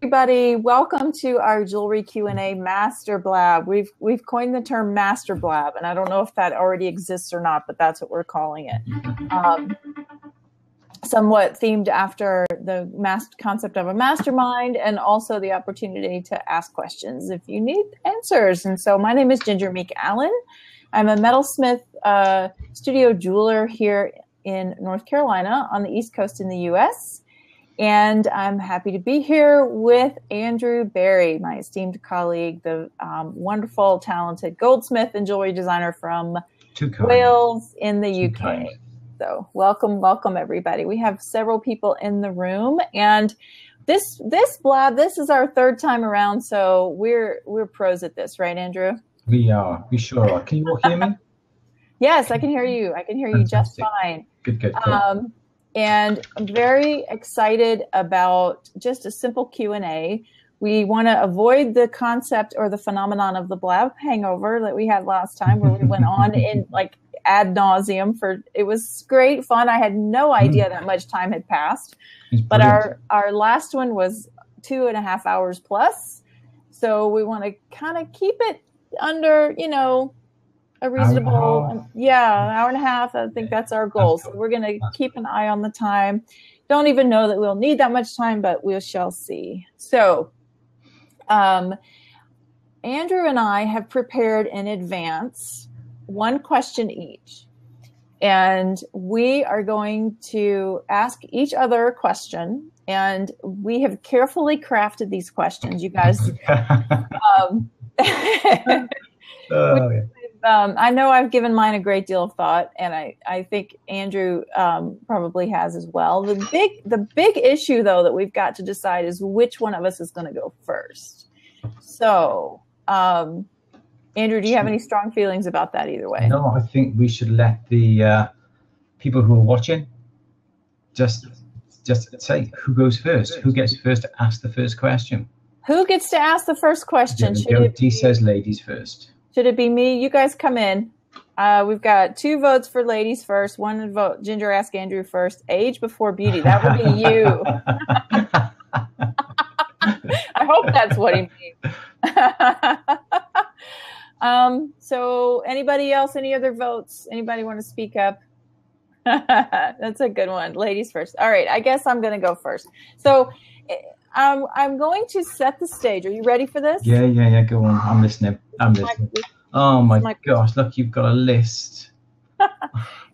Everybody, welcome to our jewelry Q&A MasterBlab. We've coined the term MasterBlab, and I don't know if that already exists or not, but that's what we're calling it. Somewhat themed after the concept of a mastermind and also the opportunity to ask questions if you need answers. And so my name is Ginger Meek Allen. I'm a metalsmith studio jeweler here in North Carolina on the East Coast in the U.S., and I'm happy to be here with Andrew Barry, my esteemed colleague, the wonderful, talented goldsmith and jewelry designer from Wales in the UK. So welcome, everybody. We have several people in the room, and this blab, this is our third time around, so we're pros at this, right, Andrew? We are. We sure are. Can you all hear me? Yes, I can hear you. I can hear you just fine. Good. Cool. And I'm very excited about just a simple Q&A. We want to avoid the concept or the phenomenon of the blab hangover that we had last time, where we went on in like ad nauseum it was great fun. I had no idea that much time had passed, but our last one was 2.5 hours plus. So we want to kind of keep it under, a reasonable, hour and a half. I think that's our goal. So we're going to keep an eye on the time. Don't even know that we'll need that much time, but we shall see. So, Andrew and I have prepared in advance one question each, and we are going to ask each other a question. And we have carefully crafted these questions, you guys. I know I've given mine a great deal of thought, and I think Andrew probably has as well. The big issue, though, that we've got to decide is which one of us is going to go first. So, Andrew, do you have any strong feelings about that either way? No, I think we should let the people who are watching just say who goes first, who gets first to ask the first question. Who gets to ask the first question? Dee says ladies first. Should it be me? You guys come in. We've got 2 votes for ladies first. 1 vote. Ginger, ask Andrew first. Age before beauty. That would be you. I hope that's what he means. So anybody else? Any other votes? Anybody want to speak up? That's a good one. Ladies first. All right. I guess I'm going to go first. So I'm going to set the stage. Are you ready for this? Yeah. Go on. I'm listening. Oh my gosh! Look, you've got a list.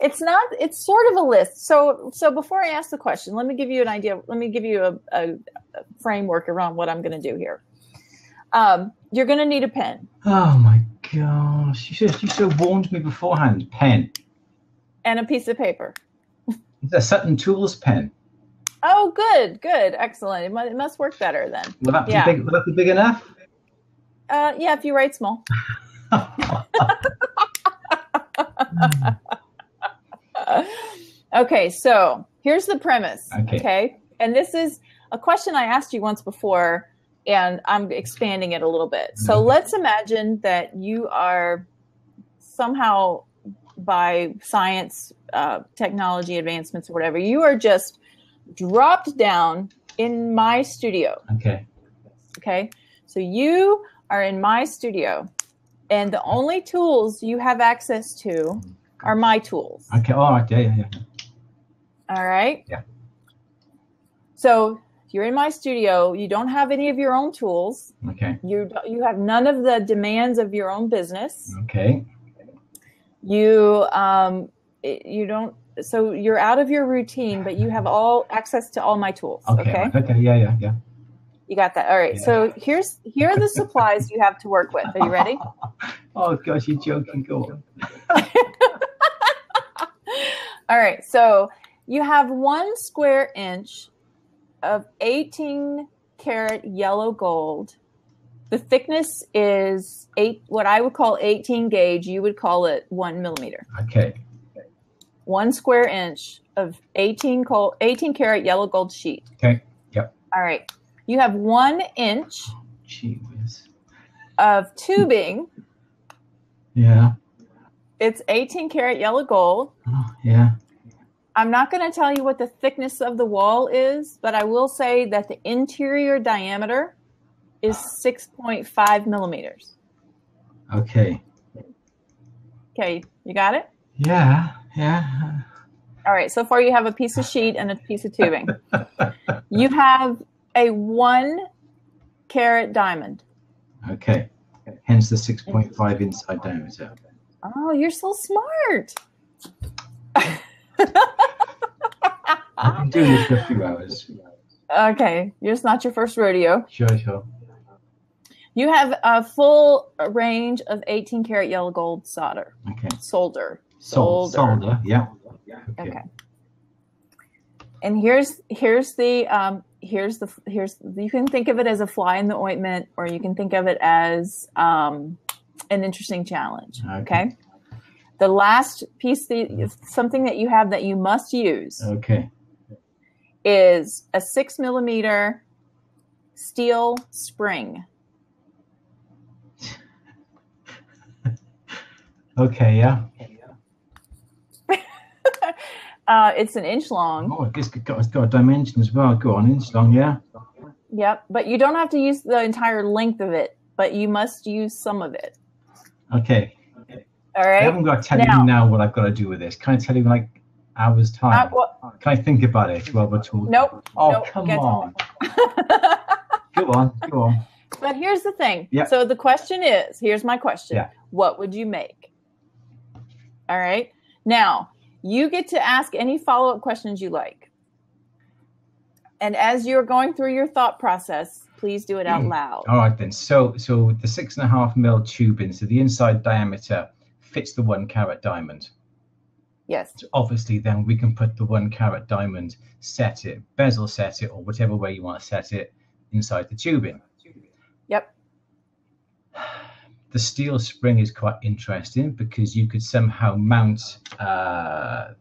It's sort of a list. So before I ask the question, let me give you an idea. Let me give you a framework around what I'm going to do here. You're going to need a pen. Oh my gosh! You should have warned me beforehand. Pen. And a piece of paper. It's a Sutton Tools pen. Oh, good, excellent. It must work better then. Will that be big enough? Yeah, if you write small. Okay, so here's the premise. Okay, and this is a question I asked you once before, and I'm expanding it a little bit. So let's imagine that you are somehow, by science, technology advancements, or whatever, you are just dropped down in my studio. Okay. So you are in my studio, and the only tools you have access to are my tools. Okay. All right. Yeah. All right. Yeah. So you're in my studio. You don't have any of your own tools. Okay. You have none of the demands of your own business. Okay. You don't. So you're out of your routine, but you have all access to all my tools. Okay. Yeah. You got that. All right. Yeah. So here are the supplies you have to work with. Are you ready? Oh gosh, you're joking. Go on. All right. So you have 1 square inch of 18 karat yellow gold. The thickness is what I would call 18 gauge. You would call it 1 millimeter. Okay. 1 square inch of 18 karat yellow gold sheet. Okay. Yep. All right. You have 1 inch of tubing. Yeah. It's 18 karat yellow gold. Oh, yeah. I'm not going to tell you what the thickness of the wall is, but I will say that the interior diameter is 6.5 millimeters. Okay. Okay, you got it? Yeah. All right, so far you have a piece of sheet and a piece of tubing. You have a 1 carat diamond. Okay. Hence the 6.5 inside diameter. Oh, you're so smart. I've been doing this for a few hours. Okay, it's not your first rodeo. Sure. You have a full range of 18 karat yellow gold solder. Okay. Solder. Yeah. Okay. And here's the you can think of it as a fly in the ointment, or you can think of it as an interesting challenge. Okay. The last piece, something that you have that you must use. Okay. Is a 6 millimeter steel spring. Okay, yeah. It's an inch long. Oh, it's got a dimension as well. Go on, inch long, yeah. Yep, but you don't have to use the entire length of it, but you must use some of it. Okay. All right. I haven't got to tell you now what I've got to do with this. Can I tell you like hours time? Can I think about it while we're talking? Nope. Oh, come on. Go on. But here's the thing. Yeah. So the question is, here's my question. Yeah. What would you make? All right. Now, you get to ask any follow-up questions you like. And as you're going through your thought process, please do it out loud. All right, then. So the 6.5 mil tubing, so the inside diameter fits the 1 carat diamond. Yes. So obviously, then we can put the 1 carat diamond, bezel set it, or whatever way you want to set it inside the tubing. Yep. The steel spring is quite interesting because you could somehow mount a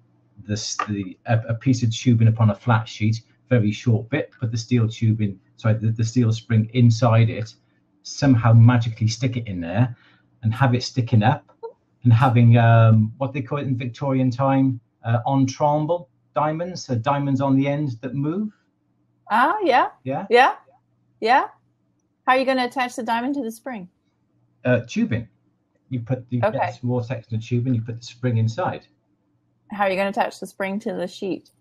piece of tubing upon a flat sheet, very short bit, put the steel spring inside it, somehow magically stick it in there and have it sticking up and having what they call it in Victorian time, ensemble diamonds, so diamonds on the end that move. Ah, yeah. Yeah. How are you going to attach the diamond to the spring? Tubing. You get a small section of tubing, you put the spring inside. How are you going to attach the spring to the sheet?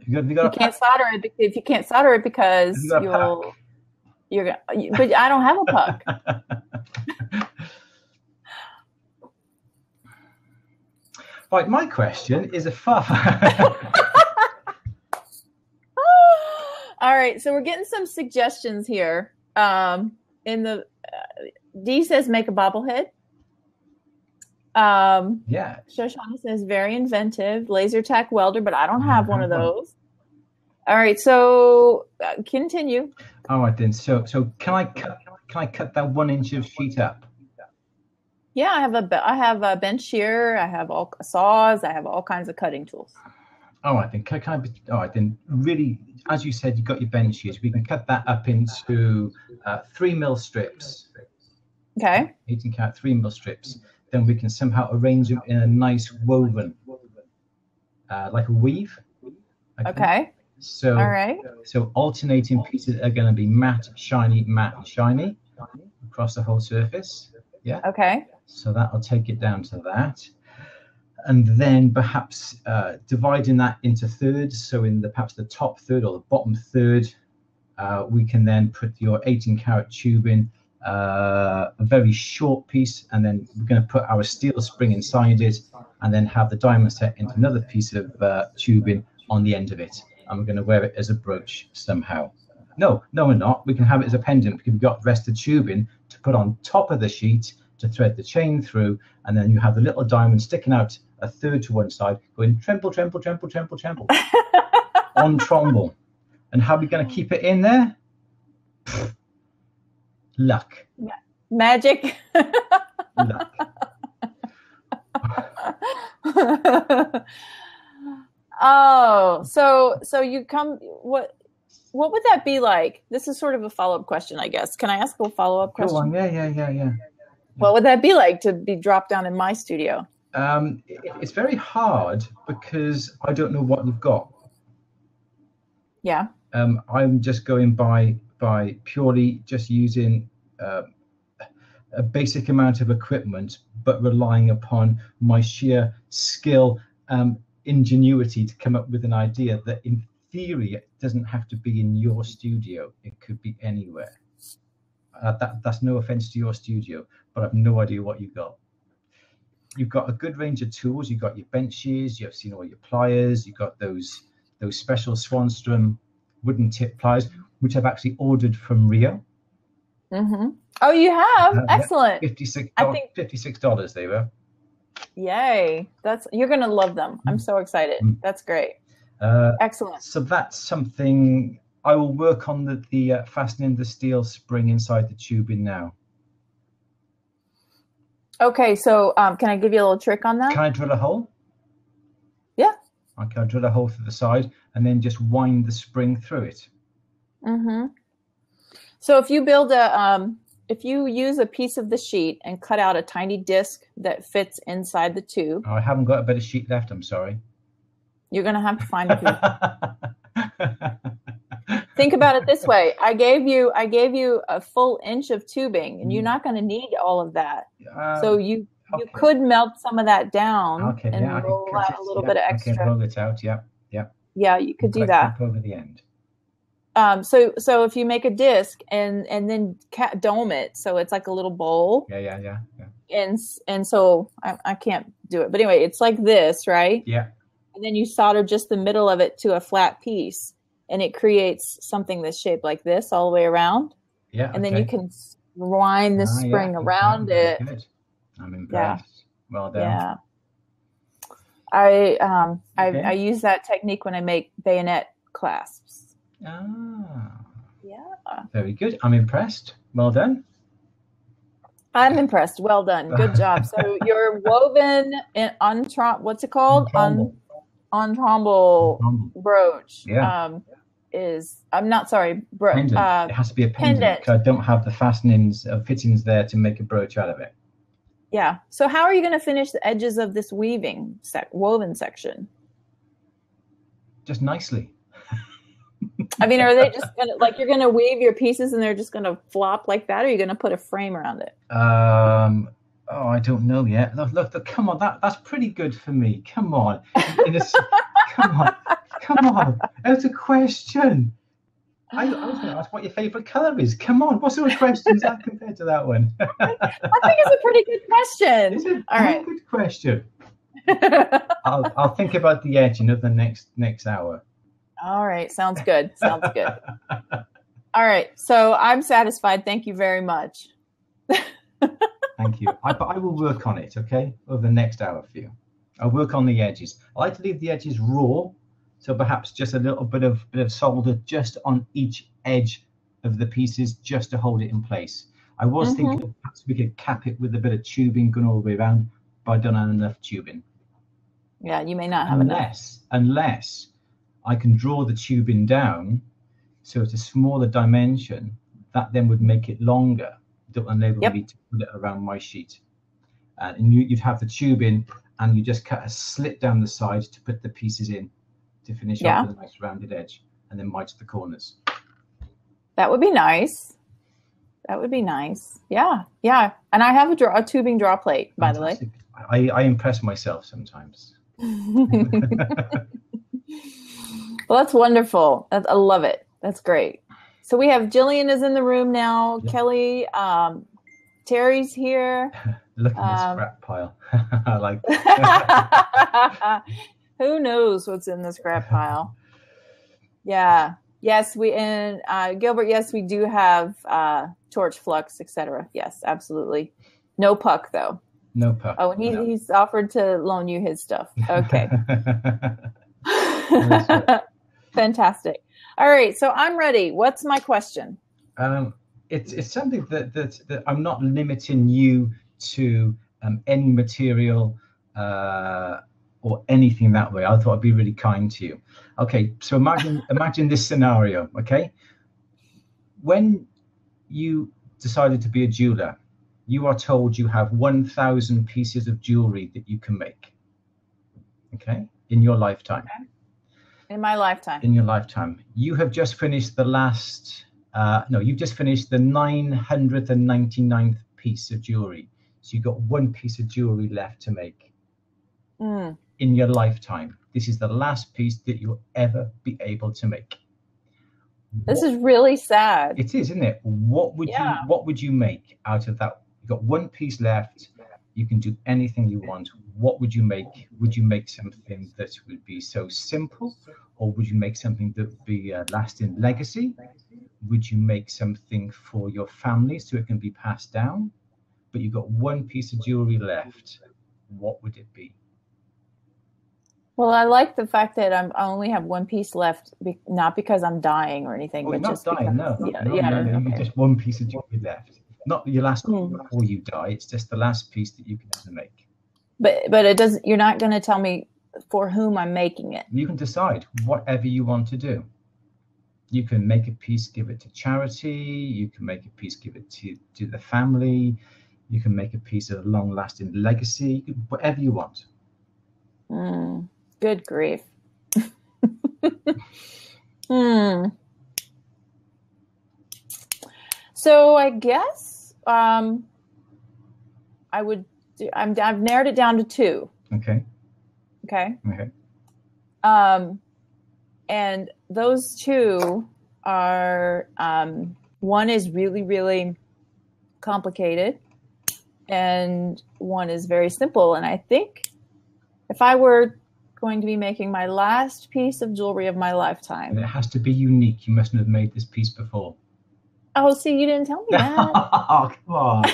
You can't solder it if you can't solder it because you're gonna. But I don't have a puck. Right, my question is a far. All right, so we're getting some suggestions here. In the D says make a bobblehead. Yeah. Shoshana says very inventive. Laser tack welder, but I don't have one of those. All right, so continue. All right then. So can I cut that 1 inch of sheet up? Yeah, I have a bench shear. I have all saws. I have all kinds of cutting tools. All right then. All right then. Really, as you said, you've got your bench shears. We can cut that up into 3 mil strips. Okay. 18 carat 3 mil strips. Then we can somehow arrange them in a nice woven, like a weave. Okay. So, all right. So alternating pieces are going to be matte, shiny across the whole surface. Yeah. Okay. So that'll take it down to that. And then perhaps dividing that into thirds. So in perhaps the top third or the bottom third, we can then put your 18 carat tubing, a very short piece, and then we're going to put our steel spring inside it, and then have the diamond set into another piece of tubing on the end of it. And we're going to wear it as a brooch somehow. No, we're not. We can have it as a pendant because we've got the rest of tubing to put on top of the sheet to thread the chain through, and then you have the little diamond sticking out a third to one side, going tremble, tremble, tremble, tremble, tremble, on tremble. And how are we going to keep it in there? Luck. Magic. Luck. Oh, so you come. What would that be like? This is sort of a follow-up question, I guess. Can I ask a follow-up question? Go on. Yeah. What would that be like to be dropped down in my studio? It's very hard because I don't know what you've got. Yeah. I'm just going by purely just using a basic amount of equipment, but relying upon my sheer skill, ingenuity to come up with an idea that in theory it doesn't have to be in your studio. It could be anywhere. That's no offense to your studio, but I've no idea what you've got. You've got a good range of tools. You've got your bench shears. You've seen all your pliers. You've got those special Swanstrom wooden tip pliers, which I've actually ordered from Rio. Mm-hmm. Oh, you have? Excellent. $56 they were. Yay. You're going to love them. I'm so excited. That's great. Excellent. So that's something I will work on, the fastening the steel spring inside the tubing now. Okay, so can I give you a little trick on that? Can I drill a hole? Yeah. Okay, I'll drill a hole through the side and then just wind the spring through it. Mm-hmm. So if you use a piece of the sheet and cut out a tiny disc that fits inside the tube. Oh, I haven't got a bit of sheet left, I'm sorry. You're going to have to find it. Think about it this way. I gave you a full inch of tubing, and you're not going to need all of that. So you could melt some of that down and roll out a little bit of extra. I can roll it out, yeah. Yeah, you could do that. Over the end. So if you make a disc and then dome it, so it's like a little bowl. Yeah. And so I can't do it, but anyway, it's like this, right? Yeah. And then you solder just the middle of it to a flat piece, and it creates something that's shaped like this all the way around. Yeah. And then you can wind the spring around it. Good. I'm impressed. Yeah. Well done. Yeah. I use that technique when I make bayonet clasps. Ah. Yeah. Very good. I'm impressed. Well done. I'm impressed. Well done. Good job. So you're woven what's it called? Ensemble brooch. Yeah. I'm not sorry. Pendant. It has to be a pendant because I don't have the fastenings fittings there to make a brooch out of it. Yeah. So how are you going to finish the edges of this woven section? Just nicely. I mean, are they just going to, you're going to weave your pieces and they're just going to flop like that, or are you going to put a frame around it? Oh, I don't know yet. Look, come on. That's pretty good for me. Come on. Come on. That's a question. I was going to ask what your favorite color is. Come on. What sort of question is that compared to that one? I think it's a pretty good question. It's a good question. I'll think about the edge the next hour. All right. Sounds good. All right. So I'm satisfied. Thank you very much. Thank you. I will work on it, okay, over the next hour for you. I'll work on the edges. I like to leave the edges raw, so perhaps just a little bit of solder just on each edge of the pieces just to hold it in place. I was thinking perhaps we could cap it with a bit of tubing going all the way around, but I don't have enough tubing. Yeah, you may not have enough. Unless I can draw the tubing down so it's a smaller dimension, that then would make it longer. That will enable me to put it around my sheet. And you'd have the tubing, and you just cut a slit down the side to put the pieces in to finish off with a nice rounded edge, and then mite the corners. That would be nice. Yeah. And I have a tubing draw plate, by the way. I impress myself sometimes. Well, that's wonderful. I love it. That's great. So we have Jillian is in the room now. Yep. Kelly, Terry's here. Look at this scrap pile. I like that. Who knows what's in the scrap pile? Yeah. Yes, Gilbert, yes, we do have torch flux, etc. Yes, absolutely. No puck, though. No puck. Oh, and he's offered to loan you his stuff. Okay. Fantastic. All right, so I'm ready. What's my question? It's something that I'm not limiting you to any material or anything that way. I thought I'd be really kind to you. Okay, so imagine this scenario. Okay, when you decided to be a jeweler, you are told you have 1,000 pieces of jewelry that you can make. Okay, in your lifetime. Okay. In my lifetime. In your lifetime, you have just finished the last. No, you've just finished the 999th piece of jewelry. So you've got one piece of jewelry left to make. In your lifetime. This is the last piece that you'll ever be able to make. This is really sad. It is, isn't it? What would you make out of that? You've got one piece left. You can do anything you want. What would you make? Would you make something that would be so simple, or would you make something that would be a lasting legacy? Would you make something for your family so it can be passed down? But you've got one piece of jewelry left. What would it be? Well, I like the fact that I only have one piece left, not because I'm dying or anything. Oh, but you're just not dying, because, no. You've just one piece of jewelry left. Not your last one before you die. It's just the last piece that you can ever make. But it doesn't. You're not going to tell me for whom I'm making it. You can decide whatever you want to do. You can make a piece, give it to charity. You can make a piece, give it to the family. You can make a piece of long-lasting legacy. Whatever you want. Good grief. So I guess I've narrowed it down to two. Okay. And those two are one is really, really complicated, and one is very simple. And I think if I were going to be making my last piece of jewelry of my lifetime, and it has to be unique. You mustn't have made this piece before. Oh, see, you didn't tell me that. Oh, come on.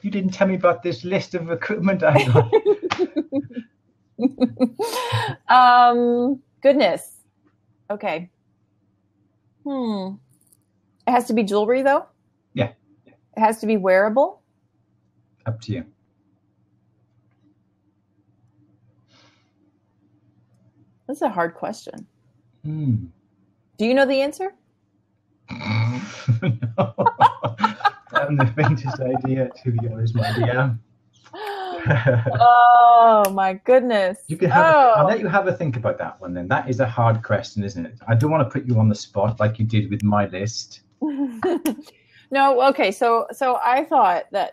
You didn't tell me about this list of equipment I got. Goodness. Okay. It has to be jewelry, though? Yeah. It has to be wearable? Up to you. That's a hard question. Do you know the answer? No. I haven't the faintest idea, to be honest, my dear. Oh, my goodness. You can I'll let you have a think about that one then. That is a hard question, isn't it? I don't want to put you on the spot like you did with my list. No, okay. So I thought that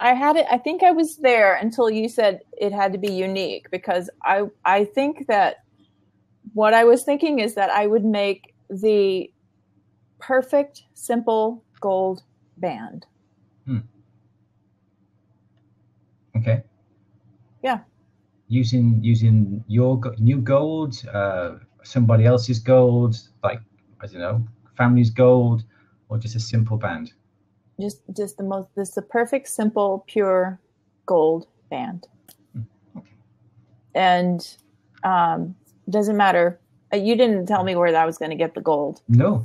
I think I was there until you said it had to be unique, because I think that what I was thinking is that I would make the perfect, simple gold band. Okay. Yeah. Using your new gold, somebody else's gold, like, I don't know, family's gold, or just a simple band? Just the perfect, simple, pure gold band. Okay. And doesn't matter. You didn't tell me where I was going to get the gold. No.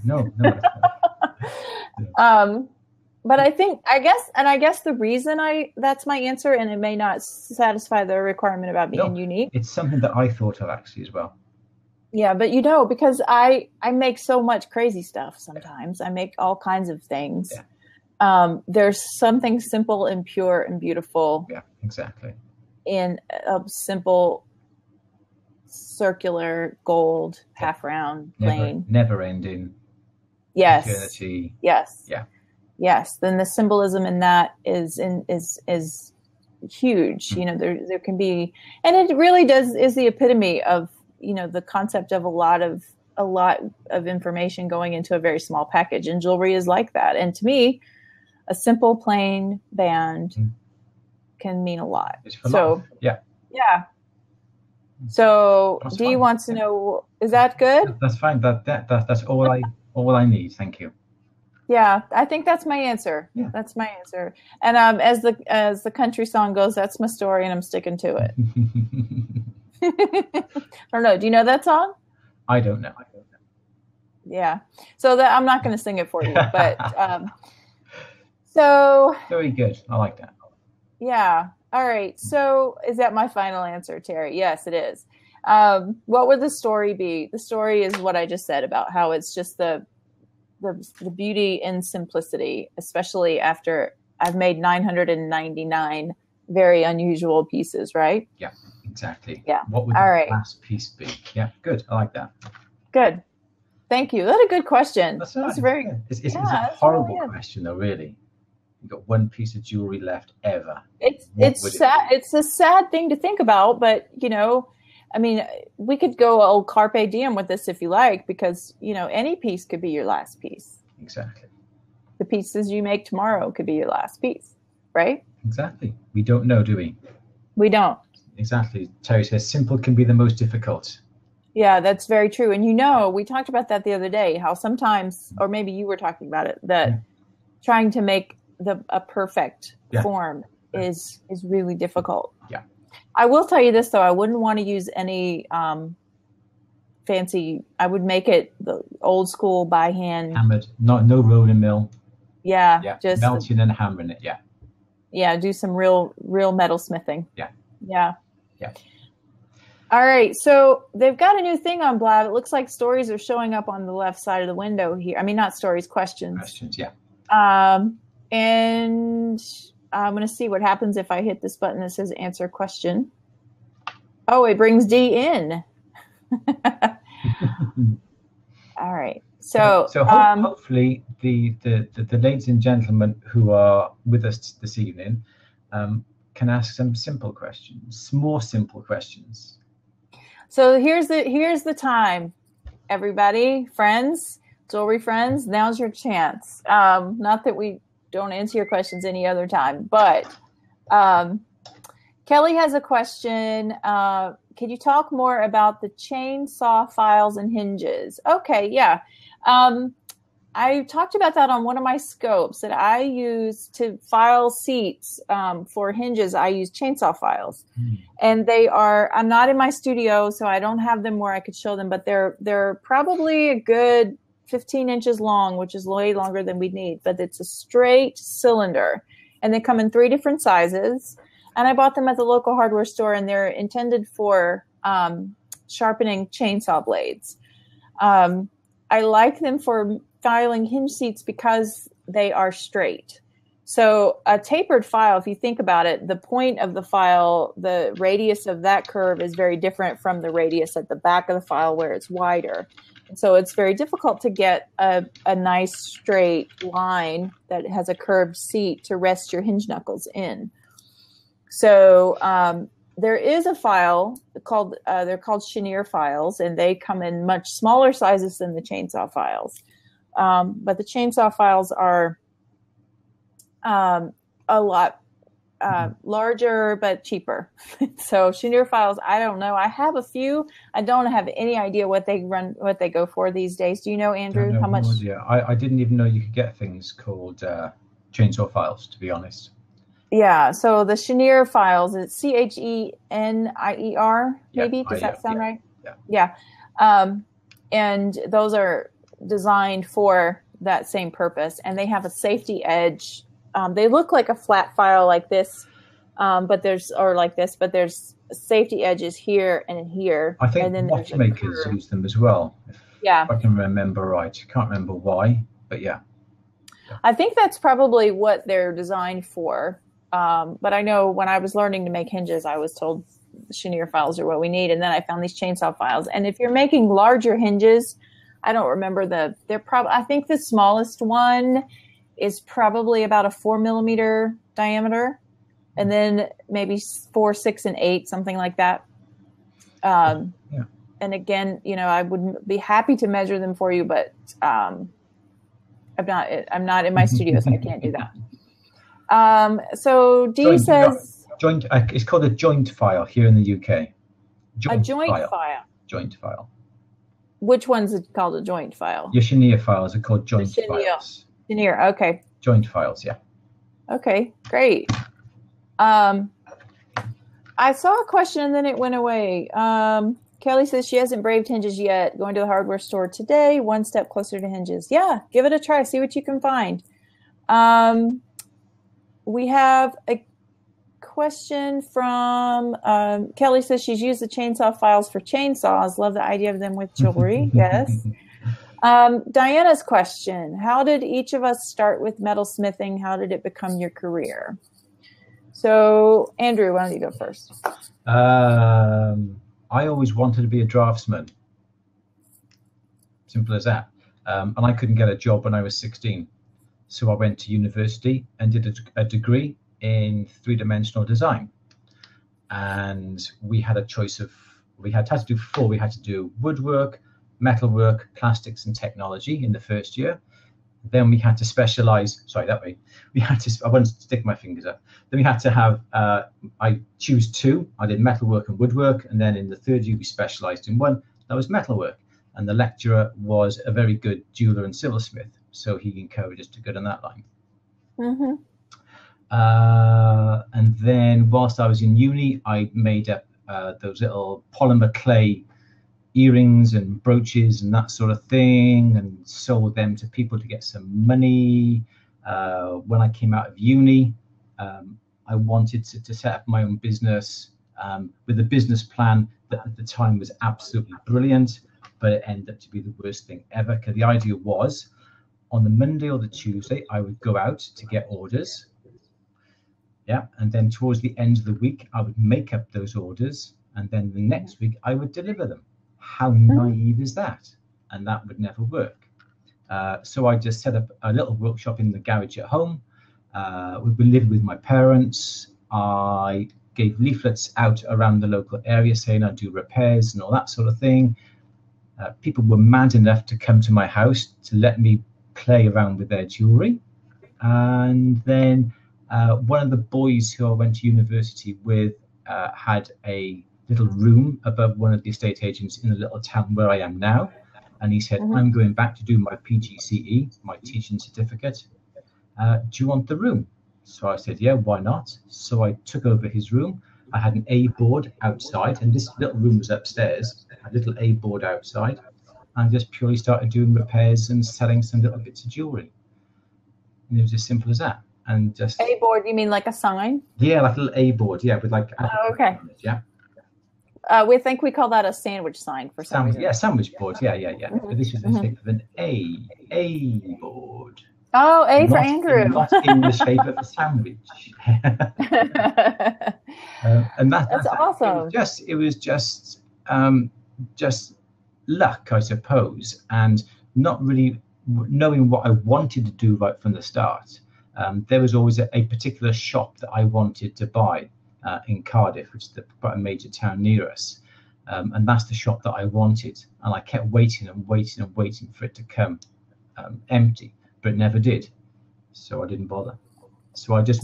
But I guess the reason that's my answer, and it may not satisfy the requirement about being unique. It's something that I thought of actually as well. Yeah, but because I make so much crazy stuff sometimes. I make all kinds of things. Yeah. There's something simple and pure and beautiful. Yeah, exactly. In a simple circular gold, half round, plain. Never ending. Yes. Eternity. Yes. Yeah. Yes. Then the symbolism in that is huge. You know, there can be, and it really is the epitome of, you know, the concept of a lot of information going into a very small package, and jewelry is like that. And to me, a simple plain band can mean a lot. So yeah. So Dee wants to know, is that good? That's fine. That's all I need. Thank you. Yeah, I think that's my answer. Yeah. That's my answer. And as the country song goes, that's my story, and I'm sticking to it. I don't know. Do you know that song? I don't know. Yeah. So I'm not going to sing it for you, but so. Very good. I like that. Yeah. All right. So is that my final answer, Terry? Yes, it is. What would the story be? The story is what I just said about how it's just the beauty in simplicity, especially after I've made 999 very unusual pieces, right? Yeah, exactly. Yeah. What would All the right. last piece be? Yeah, good. I like that. Good. Thank you. That's a good question. That's very good. It's a that's horrible really question, though, really. You've got one piece of jewelry left ever. It's sad. It's a sad thing to think about, but I mean, we could go old carpe diem with this if you like, because any piece could be your last piece. Exactly. The pieces you make tomorrow could be your last piece, right? Exactly. We don't know, do we? We don't. Exactly. Terry says simple can be the most difficult. Yeah, that's very true. And we talked about that the other day, how sometimes, or maybe you were talking about it, that trying to make a perfect form is really difficult. Yeah. I will tell you this though, I wouldn't want to use any fancy. I would make it the old school by hand. Hammered, no rolling mill. Yeah. Just melting and hammering it. Yeah. Yeah, do some real metal smithing. Yeah. Yeah. Yeah. All right, so they've got a new thing on Blab. It looks like stories are showing up on the left side of the window here. I mean, not stories, questions. Questions, yeah. And I'm going to see what happens if I hit this button that says answer question. Oh, it brings D in. All right. So hopefully the ladies and gentlemen who are with us this evening can ask some simple questions, more simple questions. So here's the time, everybody, friends, jewelry friends. Now's your chance. Not that we don't answer your questions any other time, but Kelly has a question. Can you talk more about the chainsaw files and hinges? Okay, yeah. I talked about that on one of my scopes that I use to file seats for hinges. I use chainsaw files, and I'm not in my studio, so I don't have them where I could show them, but they're probably a good 15 inches long, which is way longer than we'd need, but it's a straight cylinder, and they come in 3 different sizes. And I bought them at the local hardware store, and they're intended for sharpening chainsaw blades. I like them for filing hinge seats because they are straight. So a tapered file, if you think about it, the point of the file, the radius of that curve is very different from the radius at the back of the file where it's wider. And so it's very difficult to get a nice straight line that has a curved seat to rest your hinge knuckles in. So there is a file called, they're called chenier files, and they come in much smaller sizes than the chainsaw files. But the chainsaw files are a lot larger, but cheaper. So chenier files, I don't know. I have a few. I don't have any idea what they go for these days. Do you know, Andrew, how much? Yeah, I didn't even know you could get things called chainsaw files, to be honest. Yeah, so the chenier files, it's CHENIER, maybe? Does that sound right? Yeah. And those are designed for that same purpose, and they have a safety edge. They look like a flat file like this, but there's safety edges here and here. I think and then watchmakers use them as well. If I can remember right. I can't remember why, but yeah. I think that's probably what they're designed for. But I know when I was learning to make hinges, I was told chenier files are what we need. And then I found these chainsaw files. And if you're making larger hinges, I don't remember I think the smallest one is probably about a 4 millimeter diameter. And then maybe 4, 6, and 8, something like that. And again, I would be happy to measure them for you, but I'm not in my studio, so I can't do that. So Dee says joint. It's called a joint file here in the UK. A joint file. Joint file. Which one's it called a joint file? Your chenier files are called joint files. Chenier, okay. Joint files, yeah. Okay, great. I saw a question and then it went away. Kelly says she hasn't braved hinges yet. Going to the hardware store today, one step closer to hinges. Yeah, give it a try. See what you can find. We have a question from Kelly says she's used the chainsaw files for chainsaws. Love the idea of them with jewelry. Yes. Diana's question: how did each of us start with metalsmithing? How did it become your career? So, Andrew, why don't you go first? I always wanted to be a draftsman. Simple as that. And I couldn't get a job when I was 16. So I went to university and did a degree in three-dimensional design. And we had a choice of, we had to do four. We had to do woodwork, metalwork, plastics, and technology in the first year. Then we had to specialize, sorry, that way. We had to, I wanted to stick my fingers up. Then we had to have, I choose two. I did metalwork and woodwork. And then in the third year, we specialized in one. That was metalwork. And the lecturer was a very good jeweler and silversmith. So he encouraged us to go down that line. Mm-hmm. And then whilst I was in uni, I made up those little polymer clay earrings and brooches and that sort of thing, and sold them to people to get some money. When I came out of uni, I wanted to set up my own business with a business plan that at the time was absolutely brilliant, but it ended up to be the worst thing ever, because the idea was on the Monday or the Tuesday, I would go out to get orders. Yeah, and then towards the end of the week, I would make up those orders, and then the next week I would deliver them. How naive is that? And that would never work. So I just set up a little workshop in the garage at home. We lived with my parents. I gave leaflets out around the local area saying I do repairs and all that sort of thing. People were mad enough to come to my house to let me play around with their jewelry. And then one of the boys who I went to university with had a little room above one of the estate agents in the little town where I am now. And he said, I'm going back to do my PGCE, my teaching certificate. Do you want the room? So I said, yeah, why not? So I took over his room. I had an A board outside, and this little room was upstairs, a little A board outside. And just purely started doing repairs and selling some little bits of jewelry. And it was as simple as that. And just A board, you mean like a sign? Yeah, like a little A board, yeah, with like okay. Yeah. We think we call that a sandwich sign for some reason. Yeah, sandwich board. Yeah. But this was in the shape of an A board. Oh, A for Andrew. Not in the shape of a sandwich. And that's awesome. It was just luck, I suppose, and not really knowing what I wanted to do right from the start. There was always a particular shop that I wanted to buy in Cardiff, which is quite a major town near us. And that's the shop that I wanted. And I kept waiting for it to come empty, but it never did. So I didn't bother. So I just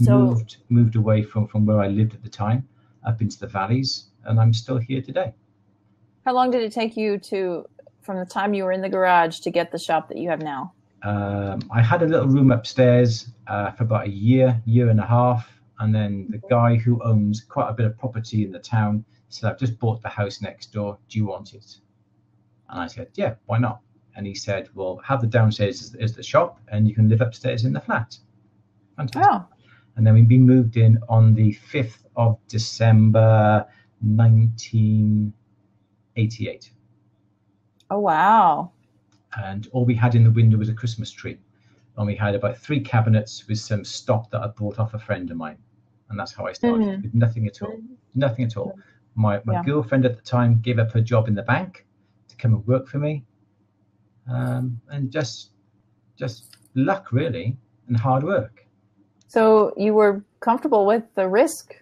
moved away from where I lived at the time, up into the valleys, and I'm still here today. How long did it take you from the time you were in the garage to get the shop that you have now? I had a little room upstairs for about a year and a half. And then the guy who owns quite a bit of property in the town said, I've just bought the house next door. Do you want it? And I said, yeah, why not? And he said, well, have the downstairs as the shop and you can live upstairs in the flat. Fantastic. Oh. And then we moved in on the 5th of December, 1988. Oh, wow. And all we had in the window was a Christmas tree. And we had about 3 cabinets with some stock that I bought off a friend of mine. And that's how I started, with nothing at all. Nothing at all. My girlfriend at the time gave up her job in the bank to come and work for me. And just luck, really, and hard work. So you were comfortable with the risk?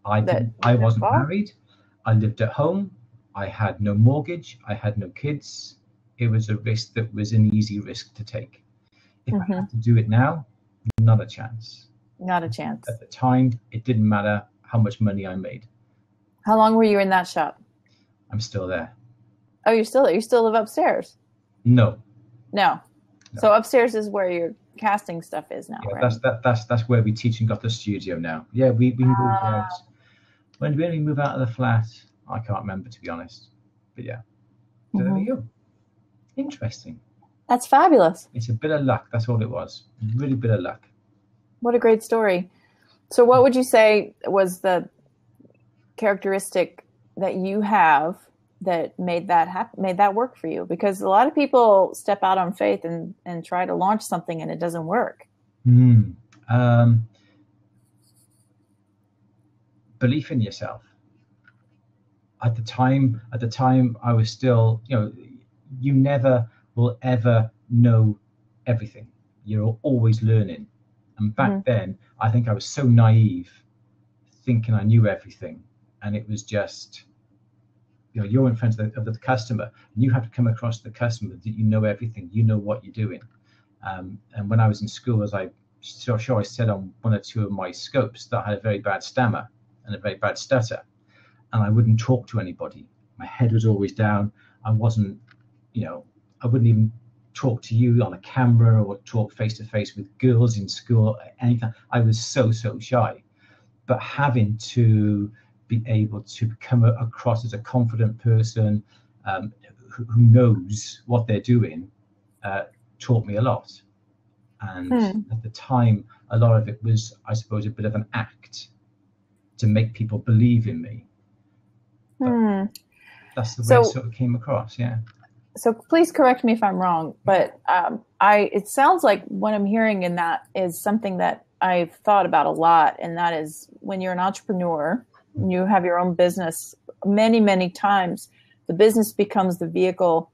I wasn't married. I lived at home. I had no mortgage. I had no kids. It was a risk that was an easy risk to take. If I had to do it now, not a chance. Not a chance. At the time, it didn't matter how much money I made. How long were you in that shop? I'm still there. Oh, you're still there? You still live upstairs? No. So upstairs is where your casting stuff is now, right? That's where we teach and got the studio now. Yeah, we moved out. When did we move out of the flat? I can't remember, to be honest. But yeah. So there we go. Interesting. That's fabulous. It's a bit of luck. That's all it was. Really bit of luck. What a great story. So what would you say was the characteristic that you have that made that happen, made that work for you? Because a lot of people step out on faith and try to launch something and it doesn't work. Belief in yourself. At the time, I was still, you never will ever know everything. You're always learning. And back then, I think I was so naive, thinking I knew everything. And it was just, you're in front of the customer, and you have to come across the customer that you know everything, you know what you're doing. And when I was in school, as I said on one or two of my scopes, that I had a very bad stammer and a very bad stutter. And I wouldn't talk to anybody. My head was always down. I wasn't, I wouldn't even talk to you on a camera or talk face to face with girls in school, anything. I was so shy. But having to be able to come across as a confident person who knows what they're doing taught me a lot. And at the time, a lot of it was, I suppose, a bit of an act to make people believe in me. That's the way it sort of came across, yeah. So please correct me if I'm wrong, but it sounds like what I'm hearing in that is something that I've thought about a lot, and that is when you're an entrepreneur, and you have your own business, many, many times the business becomes the vehicle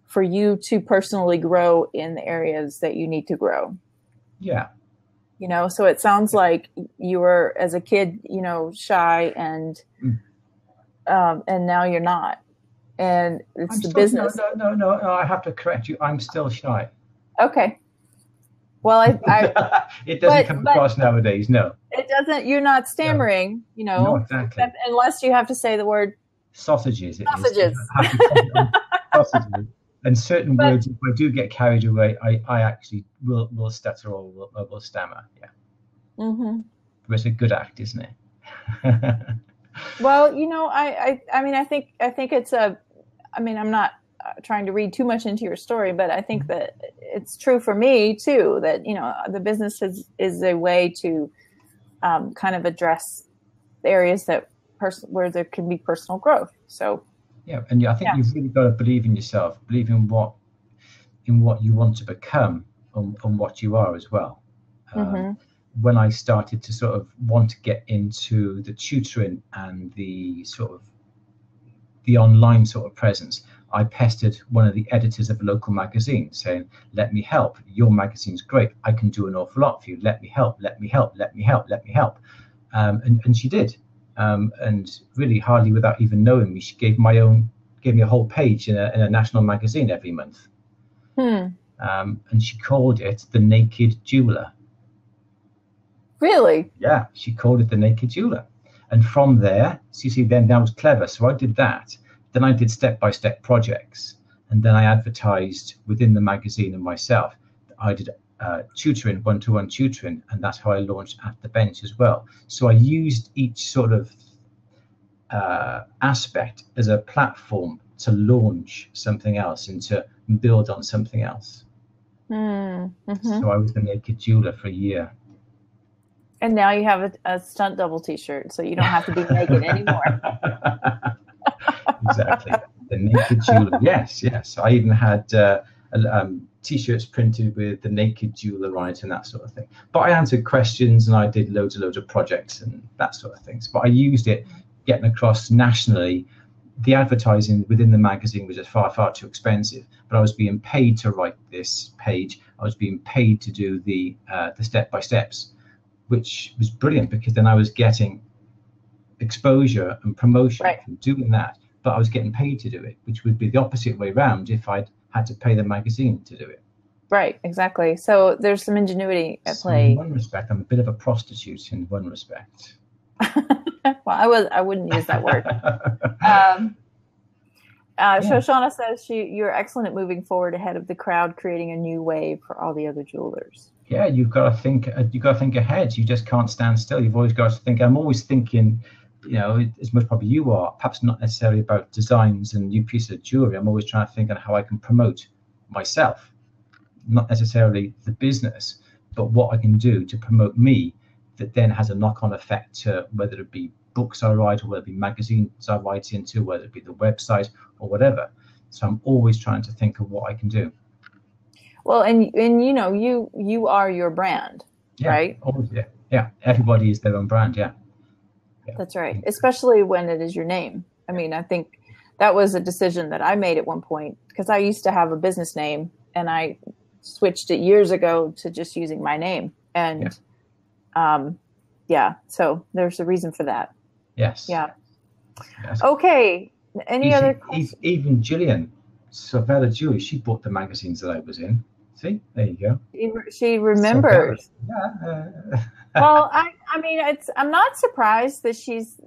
for you to personally grow in the areas that you need to grow. Yeah. So it sounds like you were, as a kid, shy and now you're not. And it's the business. No, I have to correct you. I'm still shy. Okay. Well, it doesn't come across nowadays. No, it doesn't. You're not stammering, No, exactly. Unless you have to say the word sausages. Sausages. Sausages. And certain words, if I do get carried away, I actually will stutter or will stammer. Yeah. But it's a good act, isn't it? Well, I think it's I'm not trying to read too much into your story, but I think that it's true for me too, that, the business is a way to kind of address the areas where there can be personal growth. So, yeah. And I think you've really got to believe in yourself, believe in what you want to become and what you are as well. When I started to sort of want to get into the tutoring and the sort of the online sort of presence, I pestered one of the editors of a local magazine saying, let me help. Your magazine's great. I can do an awful lot for you. Let me help. And she did. And really hardly without even knowing me, she gave me a whole page in a national magazine every month. And she called it The Naked Jeweler. Really? Yeah, she called it The Naked Jeweler. And from there, then that was clever. So I did that. Then I did step-by-step projects. And then I advertised within the magazine and myself. I did tutoring, one-to-one tutoring. And that's how I launched At the Bench as well. So I used each sort of aspect as a platform to launch something else and to build on something else. So I was The Naked Jeweler for a year. And now you have a stunt double T-shirt, so you don't have to be naked anymore. Exactly. The Naked Jeweler. Yes. I even had T-shirts printed with The Naked Jeweler on it and that sort of thing. But I answered questions and I did loads of projects and that sort of things. But I used it getting across nationally. The advertising within the magazine was just far, far too expensive. But I was being paid to write this page. I was being paid to do the step-by-steps, which was brilliant because then I was getting exposure and promotion from doing that, but I was getting paid to do it, which would be the opposite way around if I'd had to pay the magazine to do it. Right, exactly. So there's some ingenuity at play. In one respect, I'm a bit of a prostitute in one respect. Well, I wouldn't use that word. So Shauna says you're excellent at moving forward ahead of the crowd, creating a new wave for all the other jewelers. Yeah, you've got to think. Ahead. You just can't stand still. You've always got to think. I'm always thinking, as much probably you are. Perhaps not necessarily about designs and new pieces of jewelry. I'm always trying to think on how I can promote myself, not necessarily the business, but what I can do to promote me that then has a knock-on effect to whether it be books I write, or whether it be magazines I write into, whether it be the website or whatever. So I'm always trying to think of what I can do. Well, and you are your brand, right? Always, yeah. Everybody is their own brand. Yeah. That's right. Especially when it is your name. I mean, I think that was a decision that I made at one point, because I used to have a business name and I switched it years ago to just using my name. And so there's a reason for that. Yes. Yeah. Yes. Okay. Any other questions? Even Gillian, Savella Julie, she bought the magazines that I was in. See, there you go. She remembers. Yeah. Well, I mean, I'm not surprised that she's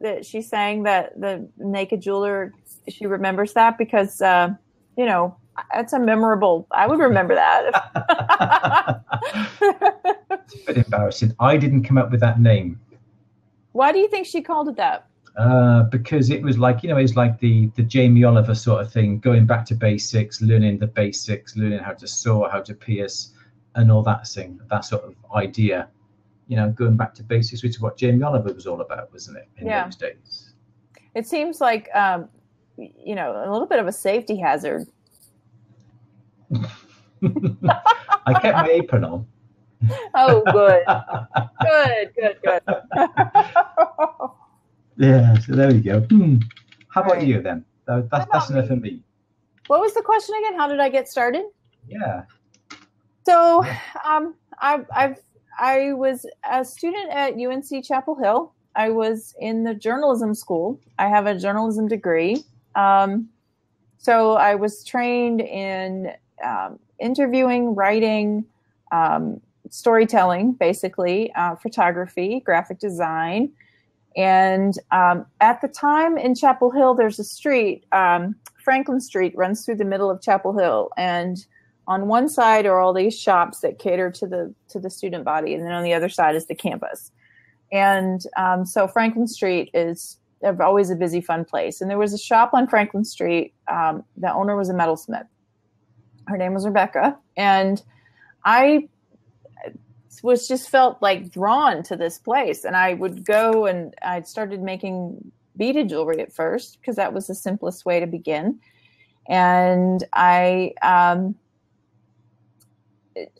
saying that the Naked Jeweler, she remembers that, because it's a memorable. I would remember that. It's a bit embarrassing. I didn't come up with that name. Why do you think she called it that? Because it was like, it's like the Jamie Oliver sort of thing, going back to basics, learning the basics, learning how to sew, how to pierce, and all that thing, that sort of idea. Going back to basics, which is what Jamie Oliver was all about, wasn't it, in those days? It seems like, a little bit of a safety hazard. I kept my apron on. Oh, good. Good. Yeah, so there we go. How about you then? That's enough for me. What was the question again? How did I get started? Yeah. So, I was a student at UNC Chapel Hill. I was in the journalism school. I have a journalism degree. So I was trained in interviewing, writing, storytelling, basically, photography, graphic design. And at the time in Chapel Hill, there's a street, Franklin Street runs through the middle of Chapel Hill. And on one side are all these shops that cater to the student body, and then on the other side is the campus. And so Franklin Street is always a busy, fun place. And there was a shop on Franklin Street. The owner was a metalsmith. Her name was Rebecca, and I felt like drawn to this place. And I would go, and I started making beaded jewelry at first, because that was the simplest way to begin. And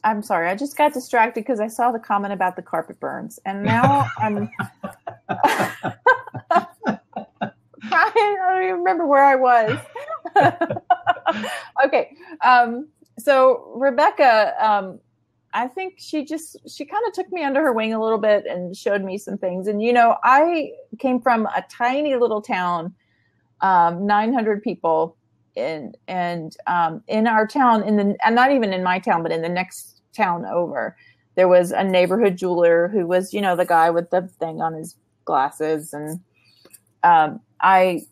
I'm sorry, I just got distracted because I saw the comment about the carpet burns, and now I'm I don't even remember where I was. Okay, so Rebecca, I think she kind of took me under her wing a little bit and showed me some things. And I came from a tiny little town, 900 people. And in our town, and not even in my town, but in the next town over, there was a neighborhood jeweler who was, the guy with the thing on his glasses. And I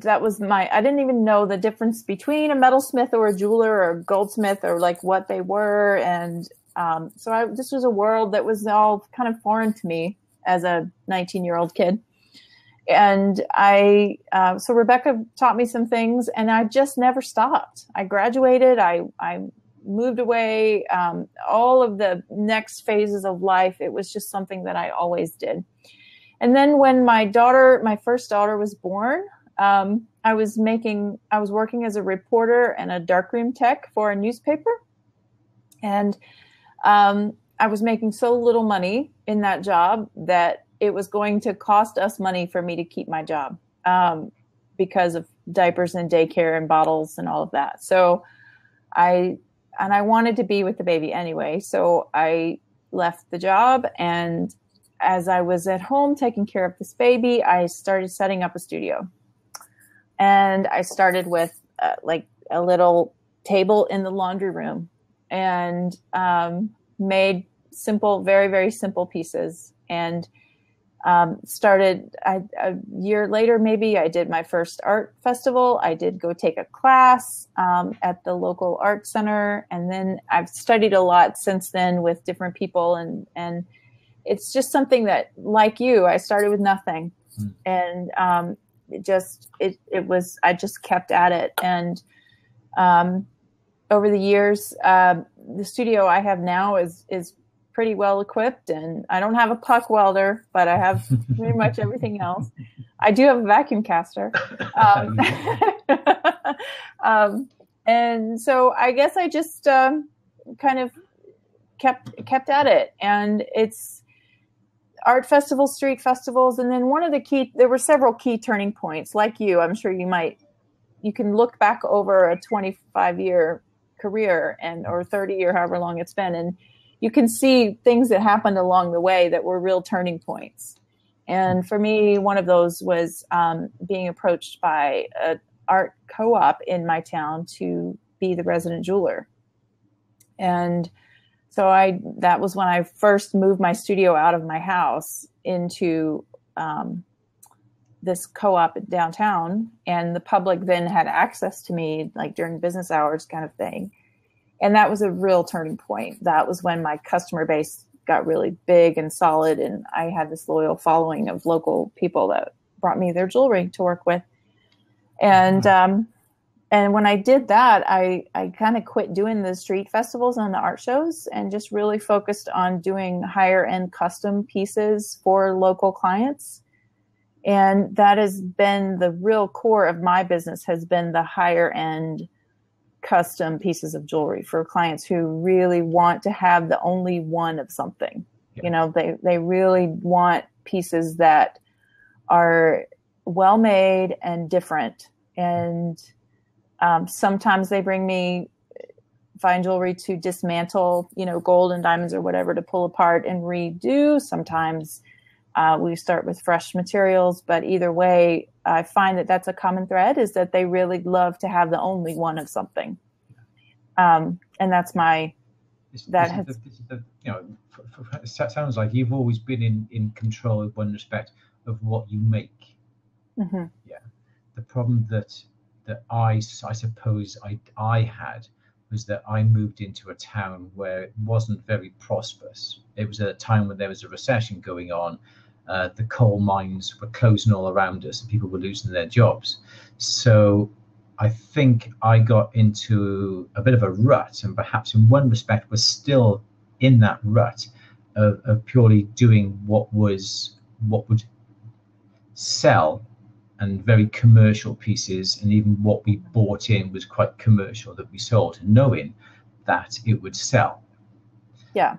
didn't even know the difference between a metalsmith or a jeweler or a goldsmith, or like what they were. And so this was a world that was all kind of foreign to me as a 19-year-old kid. And so Rebecca taught me some things, and I just never stopped. I graduated. I moved away. All of the next phases of life, it was just something that I always did. And then when my first daughter was born, I was working as a reporter and a darkroom tech for a newspaper. And I was making so little money in that job that it was going to cost us money for me to keep my job, because of diapers and daycare and bottles and all of that. So I wanted to be with the baby anyway. So I left the job, and as I was at home taking care of this baby, I started setting up a studio. And I started with like a little table in the laundry room, and made simple, very, very simple pieces. And started a year later, maybe, I did my first art festival. I did go take a class at the local art center. And then I've studied a lot since then with different people. And it's just something that, like you, I started with nothing. And I just kept at it. And over the years, the studio I have now is pretty well equipped, and I don't have a puck welder, but I have pretty much everything else. I do have a vacuum caster. And so I guess I just kind of kept at it. And it's art festivals, street festivals. And then there were several key turning points. Like you, I'm sure you can look back over a 25-year career or 30-year, however long it's been, and you can see things that happened along the way that were real turning points. And for me, one of those was being approached by an art co-op in my town to be the resident jeweler. And so that was when I first moved my studio out of my house into this co-op downtown, and the public then had access to me like during business hours kind of thing. And that was a real turning point. That was when my customer base got really big and solid, and I had this loyal following of local people that brought me their jewelry to work with. And when I did that, I kind of quit doing the street festivals and the art shows and just really focused on doing higher end custom pieces for local clients. And that has been the real core of my business, has been the higher end custom pieces of jewelry for clients who really want to have the only one of something. Yeah. You know, they really want pieces that are well made and different. And sometimes they bring me fine jewelry to dismantle, gold and diamonds or whatever to pull apart and redo. Sometimes we start with fresh materials, but either way, I find that that's a common thread, is that they really love to have the only one of something. And that's it sounds like you've always been in control in one respect of what you make. Mm-hmm. Yeah. The problem that I suppose I had was that I moved into a town where it wasn't very prosperous. It was at a time when there was a recession going on. The coal mines were closing all around us and people were losing their jobs. So I think I got into a bit of a rut, and perhaps in one respect was still in that rut of purely doing what would sell, and very commercial pieces, and even what we bought in was quite commercial that we sold, knowing that it would sell. Yeah.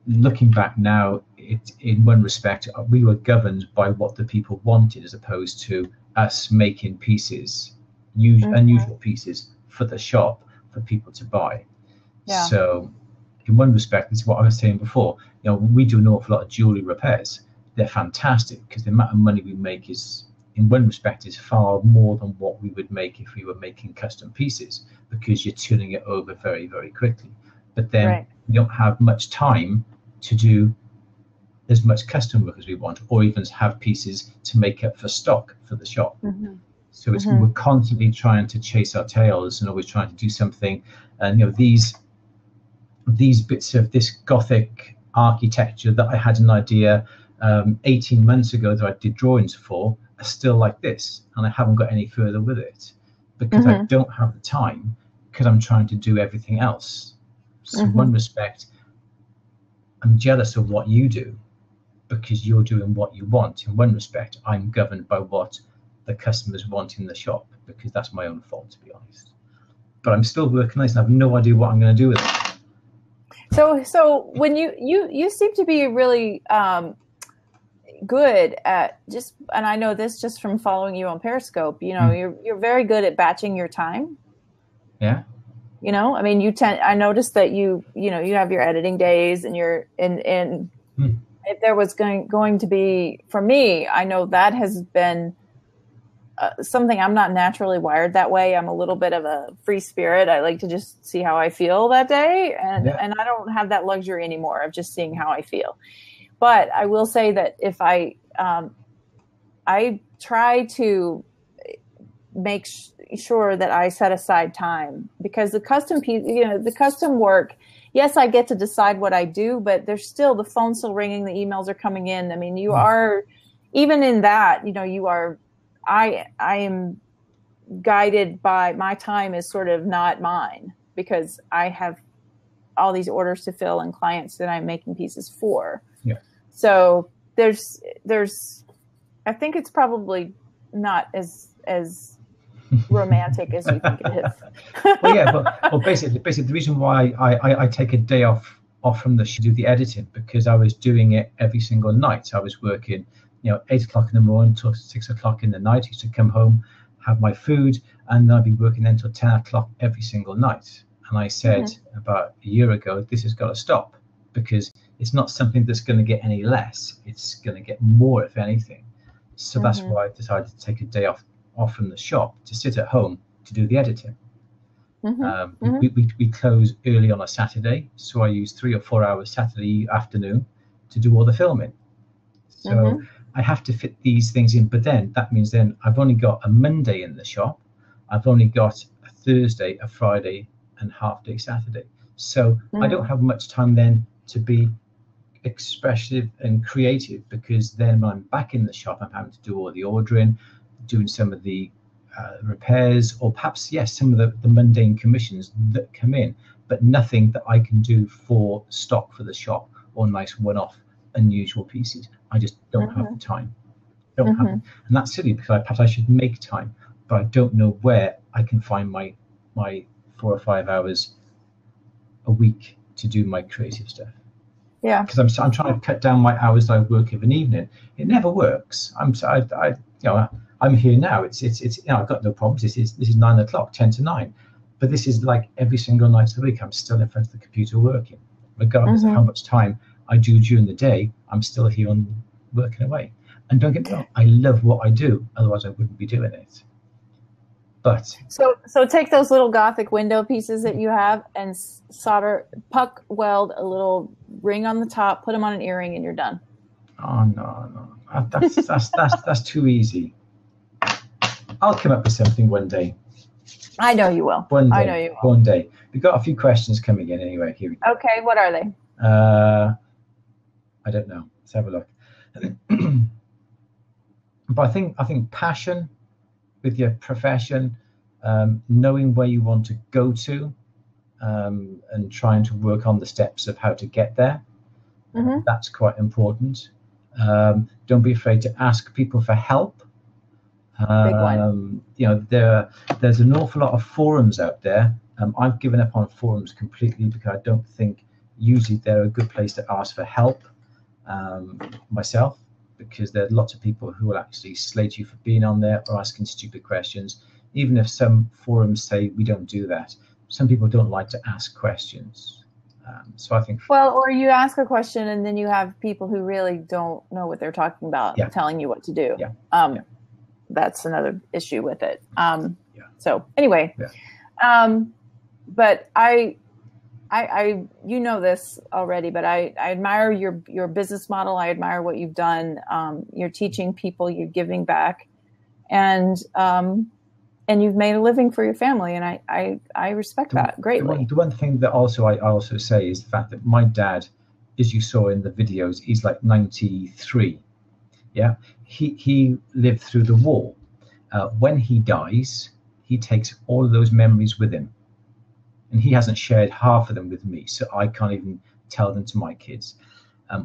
Looking back now, in one respect, we were governed by what the people wanted, as opposed to us making pieces, unusual pieces for the shop for people to buy. Yeah. So in one respect, this is what I was saying before, we do an awful lot of jewelry repairs. They're fantastic because the amount of money we make is, in one respect, is far more than what we would make if we were making custom pieces, because you're turning it over very, very quickly. But then we don't have much time to do as much custom work as we want, or even have pieces to make up for stock for the shop. Mm-hmm. So we're constantly trying to chase our tails and always trying to do something. And these bits of this Gothic architecture that I had an idea 18 months ago that I did drawings for are still like this, and I haven't got any further with it because I don't have the time, because I'm trying to do everything else. So in one respect, I'm jealous of what you do because you're doing what you want. In one respect, I'm governed by what the customers want in the shop, because that's my own fault, to be honest. But I'm still working on this, and I have no idea what I'm going to do with it. So when you seem to be really good at and I know this just from following you on Periscope, you're very good at batching your time. Yeah. I mean, I noticed that you have your editing days, and if there was going to be, for me, I know that has been something. I'm not naturally wired that way. I'm a little bit of a free spirit. I like to just see how I feel that day. And I don't have that luxury anymore of just seeing how I feel. But I will say that if I try to make sure that I set aside time, because the custom piece, the custom work, yes, I get to decide what I do, but there's still, the phone's still ringing, the emails are coming in. I mean, you are, even in that, I am guided by, my time is sort of not mine, because I have all these orders to fill and clients that I'm making pieces for. Yeah. So there's, I think it's probably not as romantic as you think it is. Well, yeah, but basically the reason why I take a day off from to do the editing, because I was doing it every single night. I was working, 8 o'clock in the morning till 6 o'clock in the night. I used to come home, have my food, and then I'd be working then till 10 o'clock every single night. And I said about a year ago, this has got to stop, because it's not something that's going to get any less. It's going to get more, if anything. So that's why I decided to take a day off from the shop to sit at home to do the editing. We close early on a Saturday, so I use 3 or 4 hours Saturday afternoon to do all the filming. So I have to fit these things in, but then that means then I've only got a Monday in the shop, I've only got a Thursday, a Friday, and half day Saturday. So I don't have much time then to be expressive and creative, because then when I'm back in the shop, I'm having to do all the ordering, doing some of the repairs, or perhaps some of the mundane commissions that come in, but nothing that I can do for stock for the shop or nice one-off unusual pieces. I just don't have the time. Don't have it. And that's silly, because perhaps I should make time, but I don't know where I can find my 4 or 5 hours a week to do my creative stuff. Yeah, because I'm trying to cut down my hours that I work of an evening. It never works. I'm here now. It's I've got no problems. This is 9 o'clock, 10 to 9, but this is like every single night of the week. I'm still in front of the computer working, regardless of how much time I do during the day. I'm still here on working away. And don't get me wrong, I love what I do. Otherwise, I wouldn't be doing it. But so take those little Gothic window pieces that you have and puck weld a little ring on the top, put them on an earring, and you're done. Oh no, that's too easy. I'll come up with something one day. I know you will. One day. I know you will. One day. We've got a few questions coming in anyway. Here we go. Okay, what are they? I don't know. Let's have a look. But I think passion with your profession, knowing where you want to go to, and trying to work on the steps of how to get there. That's quite important. Don't be afraid to ask people for help. Big one. There's an awful lot of forums out there. I've given up on forums completely, because I don't think usually they're a good place to ask for help myself, because there are lots of people who will actually slate you for being on there or asking stupid questions. Even if some forums say we don't do that, some people don't like to ask questions. So I think... Well, or you ask a question and then you have people who really don't know what they're talking about telling you what to do. That's another issue with it. So anyway, but I you know this already, but I admire your business model. I admire what you've done. You're teaching people, you're giving back, and you've made a living for your family, and I respect that greatly. The one thing that I also say is the fact that my dad, as you saw in the videos, he's like 93. Yeah, he lived through the war. When he dies, he takes all of those memories with him. And he hasn't shared half of them with me, so I can't even tell them to my kids.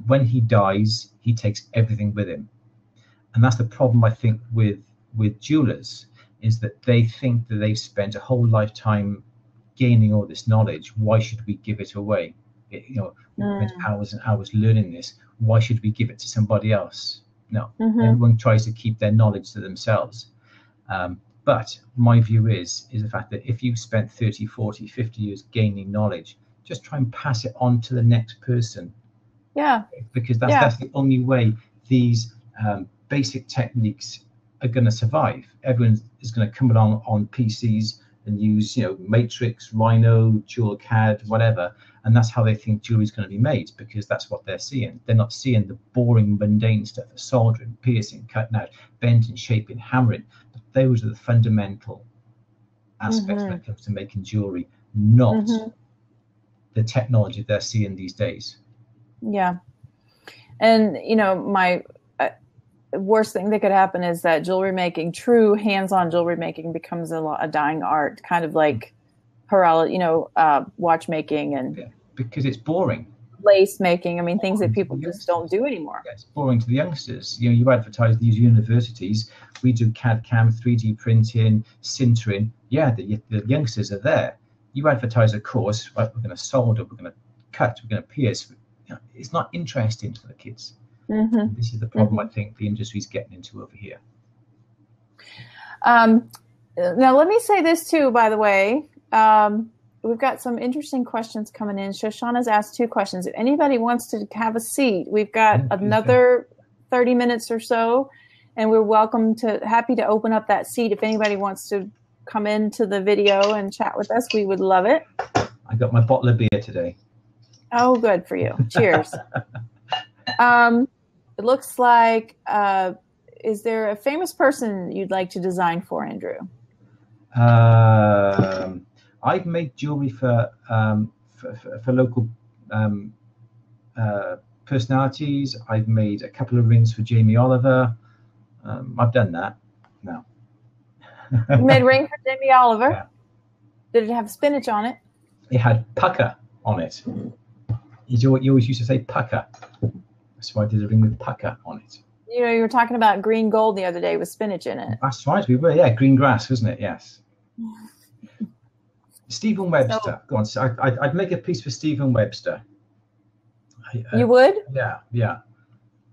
When he dies, he takes everything with him. And that's the problem, I think, with jewelers, is that they think that they've spent a whole lifetime gaining all this knowledge. Why should we give it away? We spent hours and hours learning this. Why should we give it to somebody else? No, everyone tries to keep their knowledge to themselves. But my view is the fact that if you've spent 30, 40, 50 years gaining knowledge, just try and pass it on to the next person. Yeah. Because that's the only way these basic techniques are going to survive. Everyone is going to come along on PCs and use, Matrix, Rhino, Jewel CAD, whatever. And that's how they think jewelry is going to be made, because that's what they're seeing. They're not seeing the boring, mundane stuff of soldering, piercing, cutting out, bending, shaping, hammering. But those are the fundamental aspects when it comes to making jewelry, not the technology they're seeing these days. Yeah. And, my worst thing that could happen is that jewelry making, true hands-on jewelry making, becomes a dying art, kind of like watchmaking and because it's boring. Lace making, I mean, things that people just don't do anymore. Yeah, it's boring to the youngsters. You know, you advertise these universities. We do CAD/CAM, 3D printing, sintering. Yeah, the youngsters are there. You advertise a course, right? We're going to solder, we're going to cut, we're going to pierce. You know, it's not interesting for the kids. Mm-hmm. This is the problem I think the industry's getting into over here. Now, let me say this too, by the way. We've got some interesting questions coming in. Shoshana's asked 2 questions. If anybody wants to have a seat, we've got another 30 minutes or so, and we're happy to open up that seat. If anybody wants to come into the video and chat with us, we would love it. I got my bottle of beer today. Oh, good for you. Cheers. It looks like, is there a famous person you'd like to design for, Andrew? I've made jewelry for local personalities. I've made a couple of rings for Jamie Oliver. I've done that now. You made a ring for Jamie Oliver? Yeah. Did it have spinach on it? It had pucker on it. You always used to say pucker. So I did a ring with pucker on it. You know, you were talking about green gold the other day with spinach in it. That's right, we were. Yeah, green grass, wasn't it? Yes. Stephen Webster. Go on. So I'd make a piece for Stephen Webster. You would? Yeah.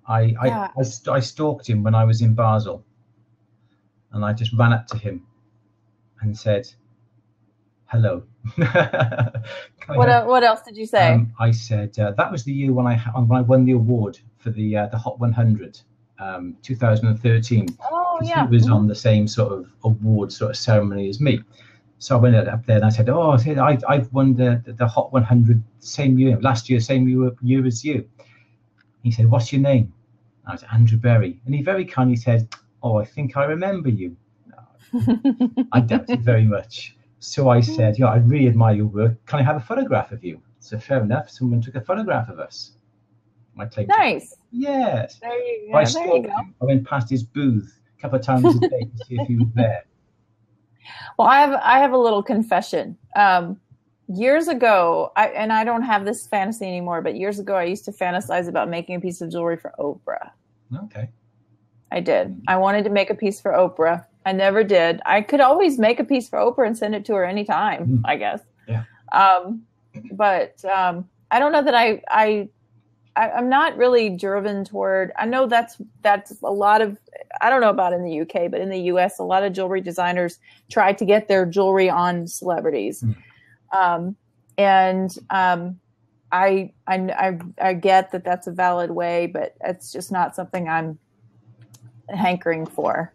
I stalked him when I was in Basel, and I just ran up to him and said, "Hello." What else did you say? I said that was the year when I won the award for the Hot 100, 2013. Oh yeah. He was on the same sort of award sort of ceremony as me. So I went up there and I said, I've won the Hot 100 same year, last year, same year as you. He said, "What's your name?" I was Andrew Berry. And he very kindly said, "Oh, I think I remember you." I doubt it very much. So I said, "I really admire your work. Can I have a photograph of you?" So fair enough. Someone took a photograph of us. My claim. Nice. Yes. There you go. I went past his booth a couple of times a day to see if he was there. Well, I have a little confession. Years ago, I don't have this fantasy anymore, but years ago I used to fantasize about making a piece of jewelry for Oprah. Okay. I did. I wanted to make a piece for Oprah. I never did. I could always make a piece for Oprah and send it to her anytime, I guess. Yeah. But I don't know that I'm not really driven toward. I know that's a lot of. I don't know about in the UK, but in the US, a lot of jewelry designers try to get their jewelry on celebrities, and I get that that's a valid way, but it's just not something I'm hankering for.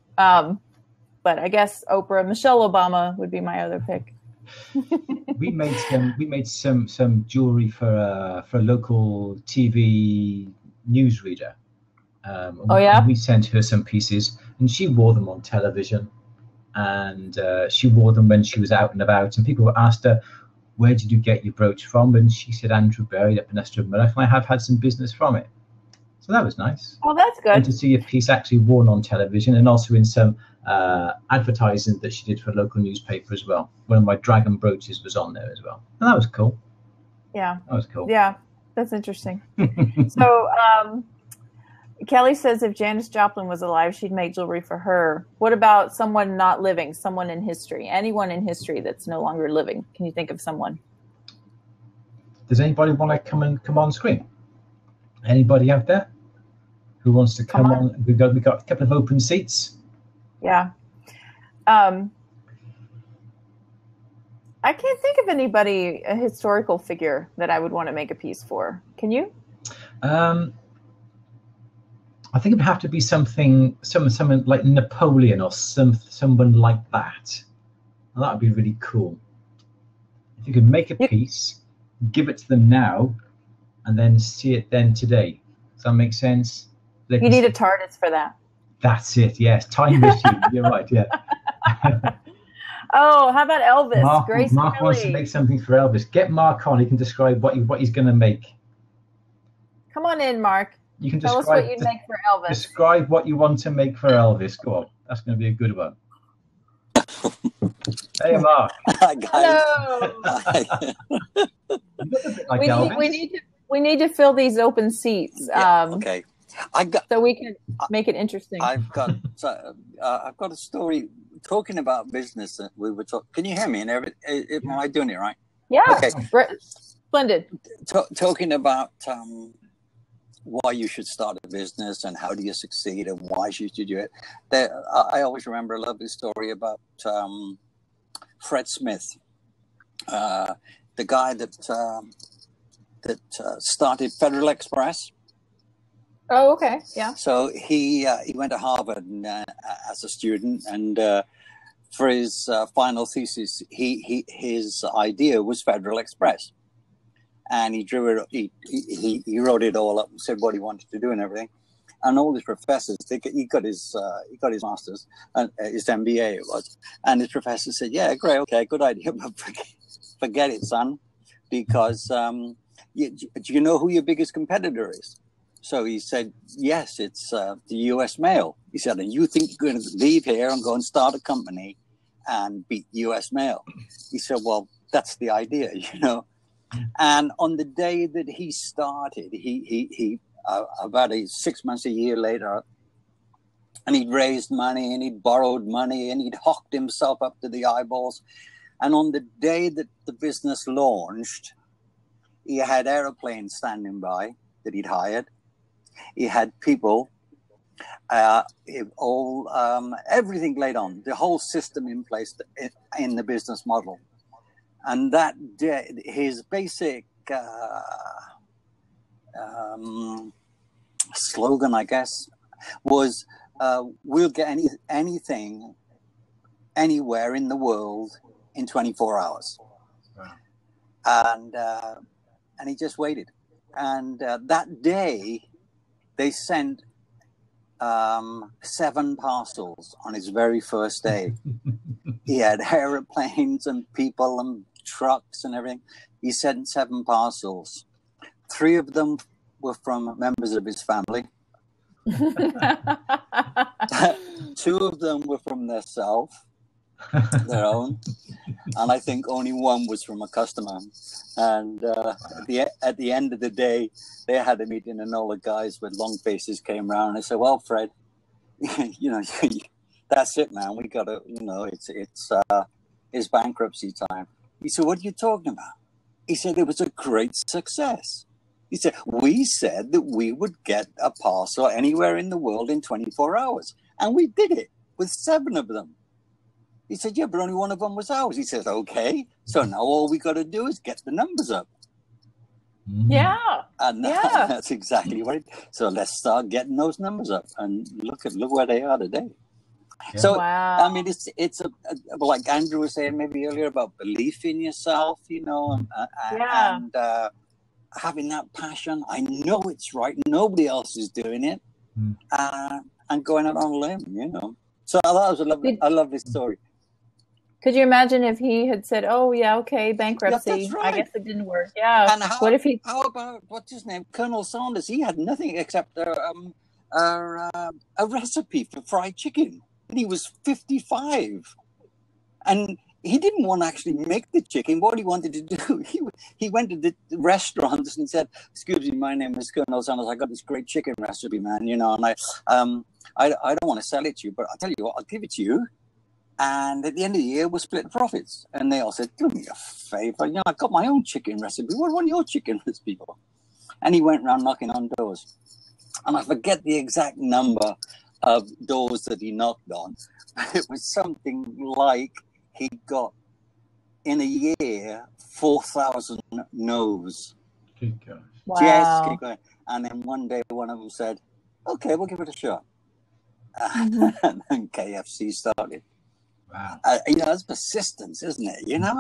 But I guess Oprah, Michelle Obama would be my other pick. We made some jewelry for a local TV newsreader. We sent her some pieces, and she wore them on television, and she wore them when she was out and about. And people asked her, "Where did you get your brooch from?" And she said, "Andrew Berry up in Estrad-Murdoch, and I have had some business from it." So that was nice. Oh, that's good. And to see a piece actually worn on television, and also in some advertising that she did for a local newspaper as well. One of my dragon brooches was on there as well, and that was cool. Yeah, that was cool. Yeah, that's interesting. So Kelly says if Janis Joplin was alive, she'd make jewelry for her. What about someone not living, someone in history, anyone in history that's no longer living? Can you think of someone? Does anybody want to come on screen? Anybody out there who wants to come on? We got a couple of open seats. Yeah. I can't think of anybody, a historical figure that I would want to make a piece for. Can you? I think it would have to be someone like Napoleon or someone like that. And that would be really cool. If you could make a piece, give it to them now, and then see it then today. Does that make sense? You need a TARDIS for that. That's it, yes. Time machine. You're right, yeah. Oh, how about Elvis? Mark wants to make something for Elvis. Get Mark on. He can describe what he's going to make. Come on in, Mark. You can tell us what you'd make for Elvis. Describe what you want to make for Elvis. Go on. That's going to be a good one. Hey, Mark. Hi, guys. Hello. Hi. You look a bit like we Elvis. need to fill these open seats. Yeah, okay. So we can make it interesting. I've got a story talking about business that we were talking. Can you hear me? And am I doing it right? Yeah. Okay. Splendid. Talking about why you should start a business and how do you succeed and why should you do it. I always remember a lovely story about Fred Smith, the guy that started Federal Express. Oh, okay. Yeah. So he went to Harvard as a student, and for his final thesis, his idea was Federal Express, and he drew it. He wrote it all up and said what he wanted to do and everything. And all his professors, he got his master's and his MBA it was, and his professor said, "Yeah, great, okay, good idea, but forget it, son, because do you know who your biggest competitor is?" So he said, "Yes, it's the U.S. mail." He said, "And you think you're going to leave here and go and start a company and beat U.S. mail?" He said, "Well, that's the idea, you know." And on the day that he started, he about 6 months, a year later, and he'd raised money and he'd borrowed money and he'd hocked himself up to the eyeballs. And on the day that the business launched, he had airplanes standing by that he'd hired. He had people, everything laid on, the whole system in place in the business model. And that day, his basic slogan, I guess, was, "We'll get anything, anywhere in the world in 24 hours." Wow. And he just waited. And that day, they sent 7 parcels on his very first day. He had airplanes and people and trucks and everything. He sent 7 parcels. 3 of them were from members of his family. 2 of them were from themselves, their own. And I think only 1 was from a customer. And at the end of the day, they had a meeting, and all the guys with long faces came around and they said, "Well, Fred, you know, that's it, man. We got to, you know, it's bankruptcy time." He said, "What are you talking about?" He said, "It was a great success." He said, "We said that we would get a parcel anywhere in the world in 24 hours. And we did it with 7 of them." He said, "Yeah, but only 1 of them was ours." He said, "Okay, so now all we got to do is get the numbers up." Yeah. And Yeah. that's exactly what so let's start getting those numbers up, and look where they are today. Yeah. So, wow. I mean, it's like Andrew was saying maybe earlier about belief in yourself, you know, and having that passion. I know it's right. Nobody else is doing it. And going out on a limb, you know. So that was a lovely story. Could you imagine if he had said, "Oh, yeah, okay, bankruptcy. Yeah, that's right. I guess it didn't work." Yeah. And how about, what's his name? Colonel Sanders. He had nothing except a recipe for fried chicken. And he was 55. And he didn't want to actually make the chicken. What he wanted to do, he went to the restaurants and said, "Excuse me, my name is Colonel Sanders. I got this great chicken recipe, man, you know, and I don't want to sell it to you, but I'll tell you what, I'll give it to you. And at the end of the year, we'll split the profits." And they all said, "Do me a favor. You know, I've got my own chicken recipe. What want your chicken recipe for?" And he went around knocking on doors. And I forget the exact number of doors that he knocked on. It was something like he got, in a year, 4,000 no's. Good gosh. Wow. Just keep going. And then one day, one of them said, "Okay, we'll give it a shot." And then KFC started. Wow. You know, that's persistence, isn't it? You know,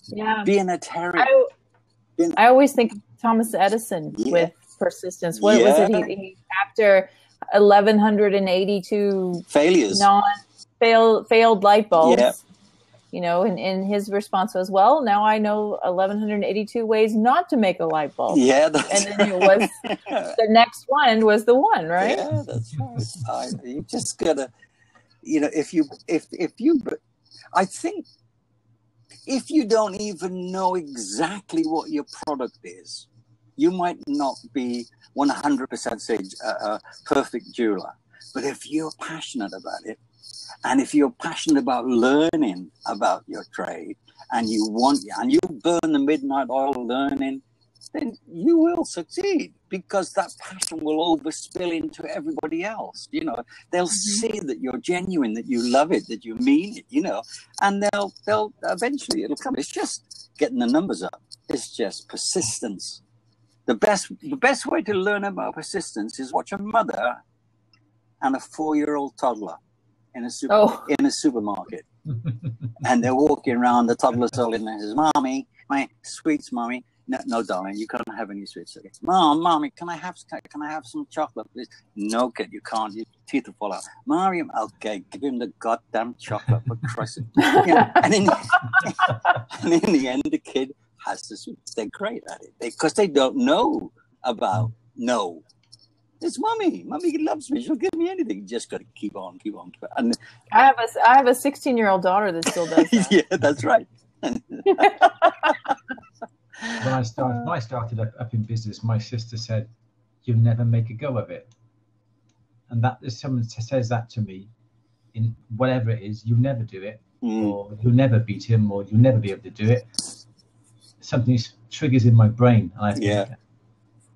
yeah. Being a terror. I always think of Thomas Edison with persistence. What was it? He after 1,182 failures, failed light bulbs. Yeah. You know, and his response was, "Well, now I know 1,182 ways not to make a light bulb." Yeah, and then it was the next one was the one, right? Yeah, that's right. You just gotta, you know, if you I think if you don't even know exactly what your product is, you might not be 100% say a perfect jeweler. But if you're passionate about it, and if you're passionate about learning about your trade, and you burn the midnight oil learning, then you will succeed, because that passion will overspill into everybody else. You know, they'll see that you're genuine, that you love it, that you mean it, you know, and they'll eventually it'll come. It's just getting the numbers up. It's just persistence. The best way to learn about persistence is watch a mother and a 4-year-old toddler in a supermarket. And they're walking around, the toddler's holding there, says, "Mommy, my sweets, Mommy." No, darling, you can't have any sweets. Okay. Mommy, can I have some chocolate, please? No, kid, you can't. Your teeth will fall out. Mommy, okay, give him the goddamn chocolate, for Christ's sake. Yeah, and in the end, the kid has the sweets. They're great at it because they don't know about no. It's Mommy. Mommy loves me. She'll give me anything. You just got to keep on. And I have a 16-year-old daughter that still does that. Yeah, that's right. When I started up in business, my sister said, "You'll never make a go of it." And that if someone says that to me, in whatever it is, you'll never do it, or you'll never beat him, or you'll never be able to do it. Something triggers in my brain, and I think,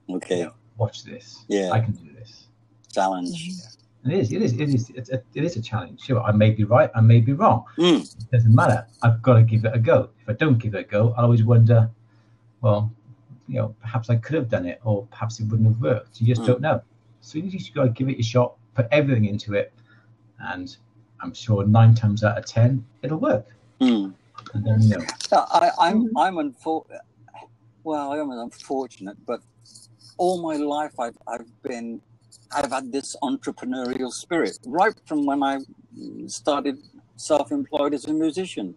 okay, you know, watch this. Yeah, I can do this. Challenge. Yeah. It is a challenge. Sure, I may be right, I may be wrong. It doesn't matter. I've got to give it a go. If I don't give it a go, I'll always wonder, well, you know, perhaps I could have done it, or perhaps it wouldn't have worked. You just don't know. So you just got to give it a shot, put everything into it, and I'm sure 9 times out of 10 it'll work. And then, you know, I'm unfortunate, but all my life I've had this entrepreneurial spirit right from when I started self-employed as a musician.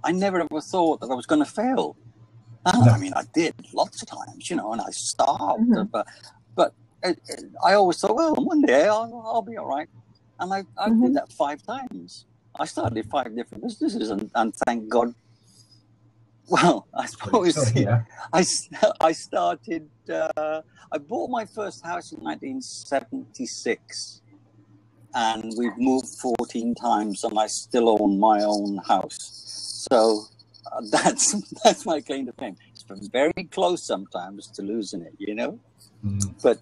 I never ever thought that I was going to fail. I mean, I did lots of times, you know, and I starved, but I always thought, well, one day I'll be all right. And I did that 5 times. I started 5 different businesses, and thank God. Well, I suppose I started. I bought my first house in 1976, and we've moved 14 times, and I still own my own house. So that's my claim to fame. It's been very close sometimes to losing it, you know. But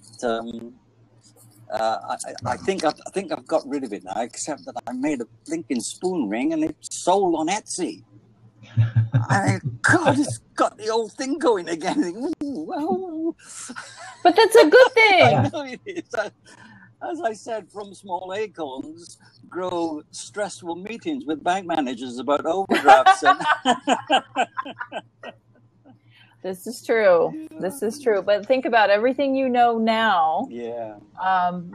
I think I've got rid of it now, except that I made a blinking spoon ring, and it's sold on Etsy. God, it's got the old thing going again. Ooh, but that's a good thing. I know it is. As I said, from small acorns grow stressful meetings with bank managers about overdrafts. This is true. This is true. But think about everything you know now. Yeah.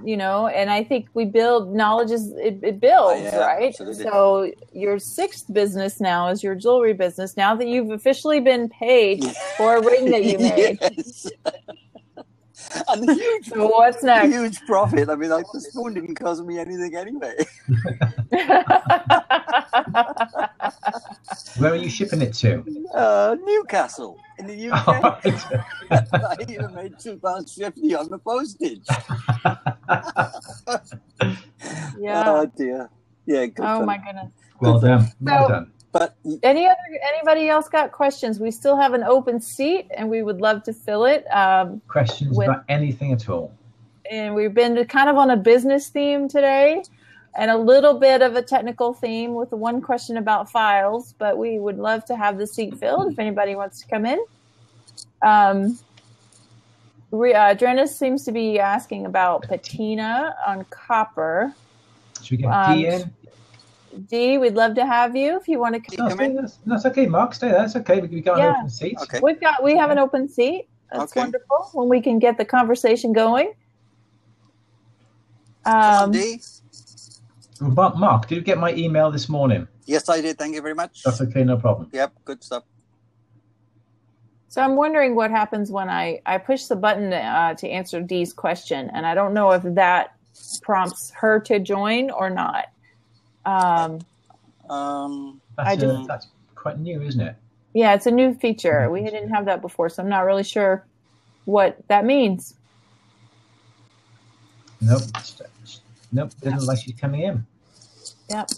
You know, and I think we build knowledge it builds, right? Absolutely. So your 6th business now is your jewelry business. Now that you've officially been paid for a ring that you made. Yes. And huge, so what's next? Huge profit. I mean, like, the spoon didn't cost me anything anyway. Where are you shipping it to? Newcastle in the UK. I even made £2.50 on the postage. Yeah. Oh dear. Yeah. Good fun. My goodness. Well done. Well done. But anybody else got questions? We still have an open seat, and we would love to fill it. Questions about anything at all? And we've been kind of on a business theme today, and a little bit of a technical theme with the one question about files. But we would love to have the seat filled if anybody wants to come in. Drenna seems to be asking about patina on copper. Should we get D in? D, we'd love to have you if you want to come in. That's okay, Mark. Stay there. That's okay. We got an open seat. Okay. We have an open seat. That's wonderful. When we can get the conversation going. Come on, D. Mark, did you get my email this morning? Yes, I did. Thank you very much. That's okay. No problem. Yep. Good stuff. So I'm wondering what happens when I push the button to answer Dee's question, and I don't know if that prompts her to join or not. That's quite new, isn't it? Yeah, it's a new feature. We didn't have that before, so I'm not really sure what that means. Nope. Doesn't look like she's coming in. Yep.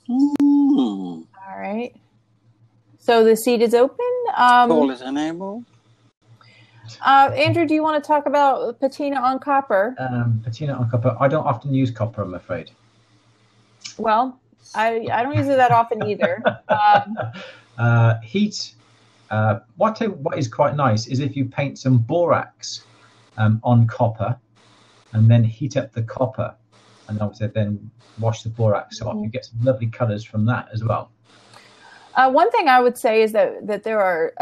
All right. So the seat is open. Call is enabled. Andrew, do you want to talk about patina on copper? Patina on copper. I don't often use copper, I'm afraid. Well, I don't use it that often either. Heat. What is quite nice is if you paint some borax on copper, and then heat up the copper, and obviously then wash the borax off. You get some lovely colours from that as well. One thing I would say is that there are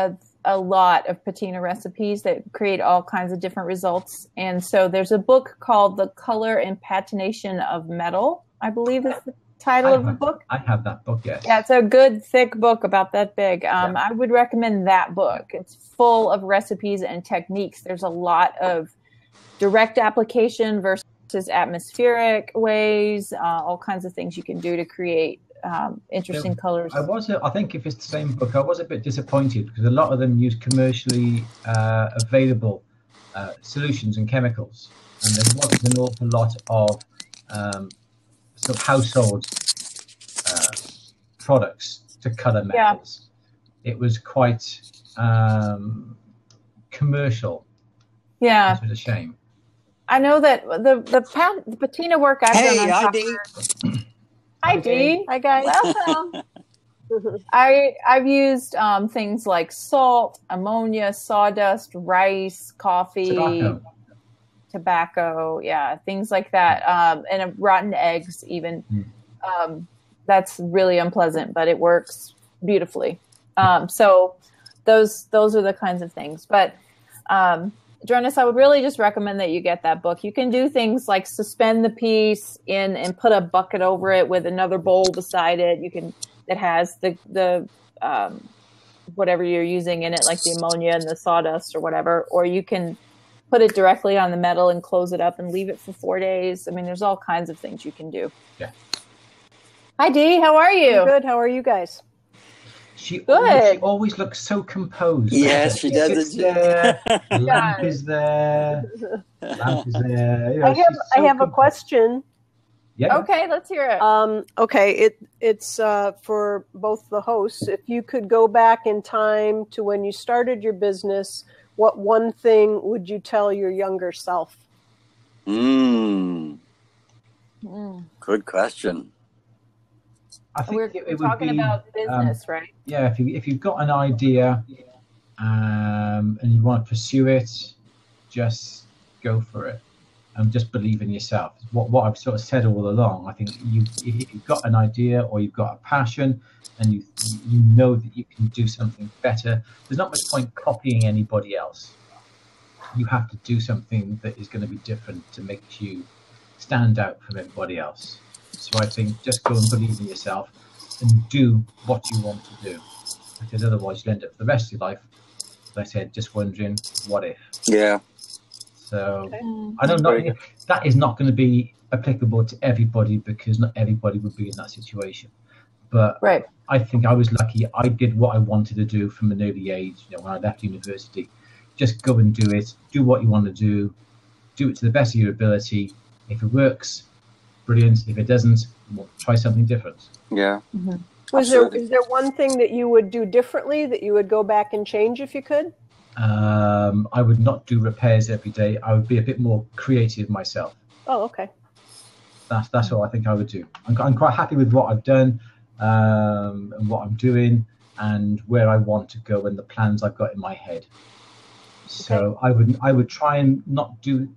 a lot of patina recipes that create all kinds of different results. And so there's a book called The Color and Patination of Metal, I believe is the title of the book. I have that book, yes. Yeah, it's a good, thick book about that big. I would recommend that book. It's full of recipes and techniques. There's a lot of direct application versus atmospheric ways, all kinds of things you can do to create interesting colors. I think if it's the same book, I was a bit disappointed because a lot of them use commercially available solutions and chemicals, and there wasn't an awful lot of sort of household products to color metals. Yeah. It was quite commercial. Yeah, which was a shame. I know that the patina work I've done on copper. Hi, Dee. Hi, guys. Welcome. I've used things like salt, ammonia, sawdust, rice, coffee, tobacco, things like that, and rotten eggs even. That's really unpleasant, but it works beautifully. So those are the kinds of things. But Jonas, I would really just recommend that you get that book. You can do things like suspend the piece in and put a bucket over it with another bowl beside it. That has the whatever you're using in it, like the ammonia and the sawdust or whatever, or you can put it directly on the metal and close it up and leave it for 4 days. I mean, there's all kinds of things you can do. Yeah. Hi, Dee. How are you? I'm good. How are you guys? She always looks so composed. Yes, she does. Lamp is there. Lamp is there. You know, I have a question. Yeah. Okay, let's hear it. Okay, it's for both the hosts. If you could go back in time to when you started your business, what one thing would you tell your younger self? Good question. I think we're talking about business, right? Yeah, if you've got an idea and you want to pursue it, just go for it and just believe in yourself. What I've sort of said all along. I think if you've got an idea or you've got a passion and you know that you can do something better, there's not much point copying anybody else. You have to do something that is going to be different to make you stand out from everybody else. So I think just go and believe in yourself and do what you want to do, because otherwise you'll end up for the rest of your life, as I said, just wondering what if. Yeah. So I don't know. That is not going to be applicable to everybody because not everybody would be in that situation. But I think I was lucky. I did what I wanted to do from an early age. When I left university, just go and do it. Do what you want to do. Do it to the best of your ability. If it works, brilliant. If it doesn't, try something different. Yeah. Is there one thing that you would do differently that you would go back and change if you could? I would not do repairs every day. I would be a bit more creative myself. Oh, okay. That's what I think I would do. I'm quite happy with what I've done and what I'm doing and where I want to go and the plans I've got in my head. So I would try and not do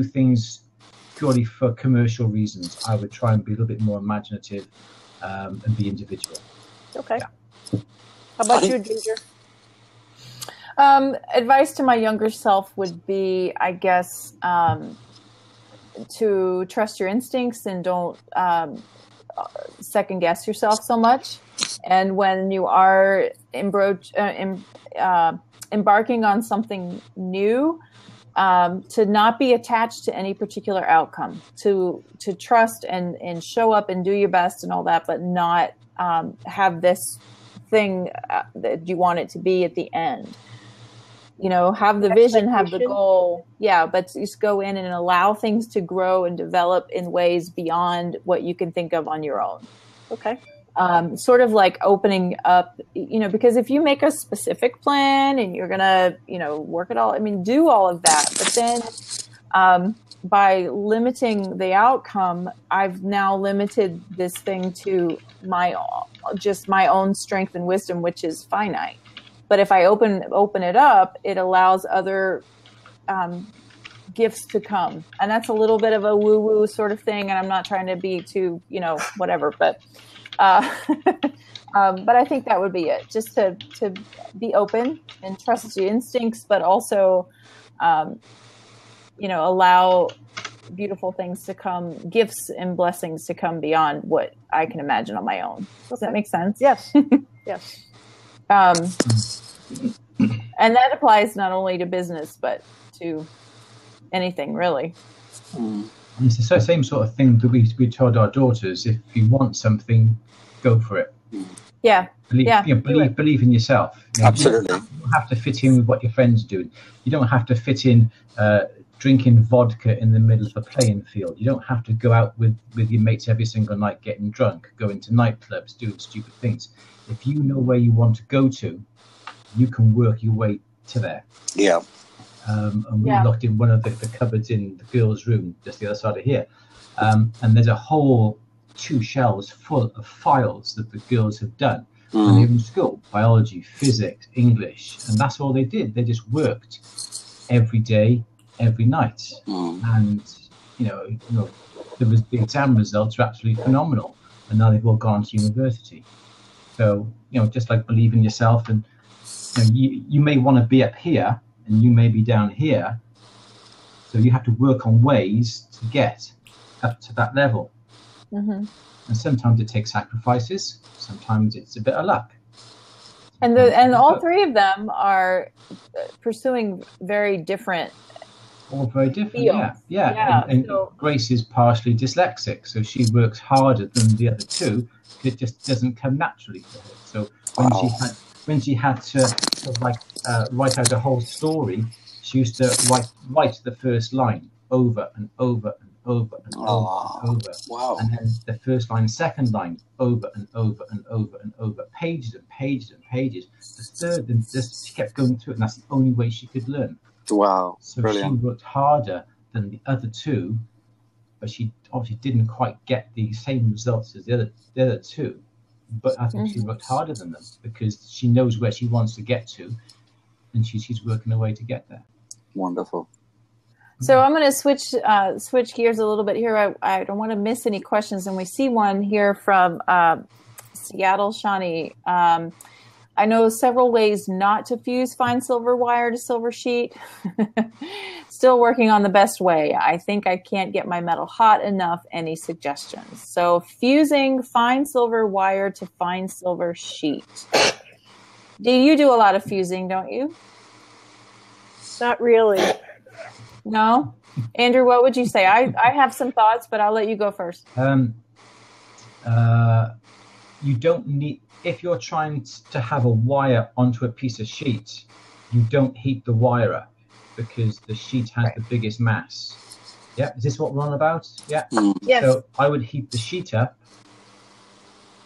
things purely for commercial reasons. I would try and be a little bit more imaginative and be individual. Okay. Yeah. How about you, Ginger? Advice to my younger self would be, I guess, to trust your instincts and don't second guess yourself so much. And when you are embarking on something new, to not be attached to any particular outcome, to trust and show up and do your best and all that, but not have this thing that you want it to be at the end. Have the vision, have the goal. Yeah, but just go in and allow things to grow and develop in ways beyond what you can think of on your own. Okay. Sort of like opening up, because if you make a specific plan and you're going to, work it all, do all of that. But then by limiting the outcome, I've now limited this thing to my own strength and wisdom, which is finite. But if I open it up, it allows other gifts to come. And that's a little bit of a woo-woo sort of thing. And I'm not trying to be too, whatever. But but I think that would be it. Just to be open and trust your instincts, but also, allow beautiful things to come, gifts and blessings to come beyond what I can imagine on my own. Does that make sense? Yes. Yes. And that applies not only to business, but to anything really. It's the same sort of thing that we told our daughters: if you want something, go for it. Yeah. Believe in yourself. Absolutely. You don't have to fit in with what your friends do. You don't have to fit in drinking vodka in the middle of a playing field. You don't have to go out with your mates every single night getting drunk, going to nightclubs, doing stupid things. If you know where you want to go to, you can work your way to there. Yeah. And we locked in one of the cupboards in the girls' room, just the other side of here. And there's a whole 2 shelves full of files that the girls have done when they were in school: biology, physics, English. And that's all they did. They just worked every day, every night. And, the exam results are absolutely phenomenal. And now they've all gone to university. So, just like believe in yourself, and you may want to be up here and you may be down here. So you have to work on ways to get up to that level. And sometimes it takes sacrifices. Sometimes it's a bit of luck. And all 3 of them are pursuing very different. All very different. Fields. Yeah. And Grace is partially dyslexic, so she works harder than the other 2. It just doesn't come naturally for her. So when she had to sort of write out a whole story, she used to write the first line over and over and over and over and over. Wow. And then the first line, second line, over and over and over and over, pages and pages and pages. The third, and just she kept going through it, and that's the only way she could learn. Wow. So Brilliant. she worked harder than the other 2, but she obviously didn't quite get the same results as the other 2. But I think she worked harder than them because she knows where she wants to get to, and she's working her way to get there. Wonderful. So I'm going to switch gears a little bit here. I don't want to miss any questions, and we see one here from Seattle Shawnee. I know several ways not to fuse fine silver wire to silver sheet. Still working on the best way. I think I can't get my metal hot enough. Any suggestions? So fusing fine silver wire to fine silver sheet. You do a lot of fusing, don't you? Not really. No? Andrew, what would you say? I have some thoughts, but I'll let you go first. You don't need, if you're trying to have a wire onto a piece of sheet, you don't heat the wire up because the sheet has the biggest mass. Yeah, is this what we're on about? Yeah. Yes. So I would heat the sheet up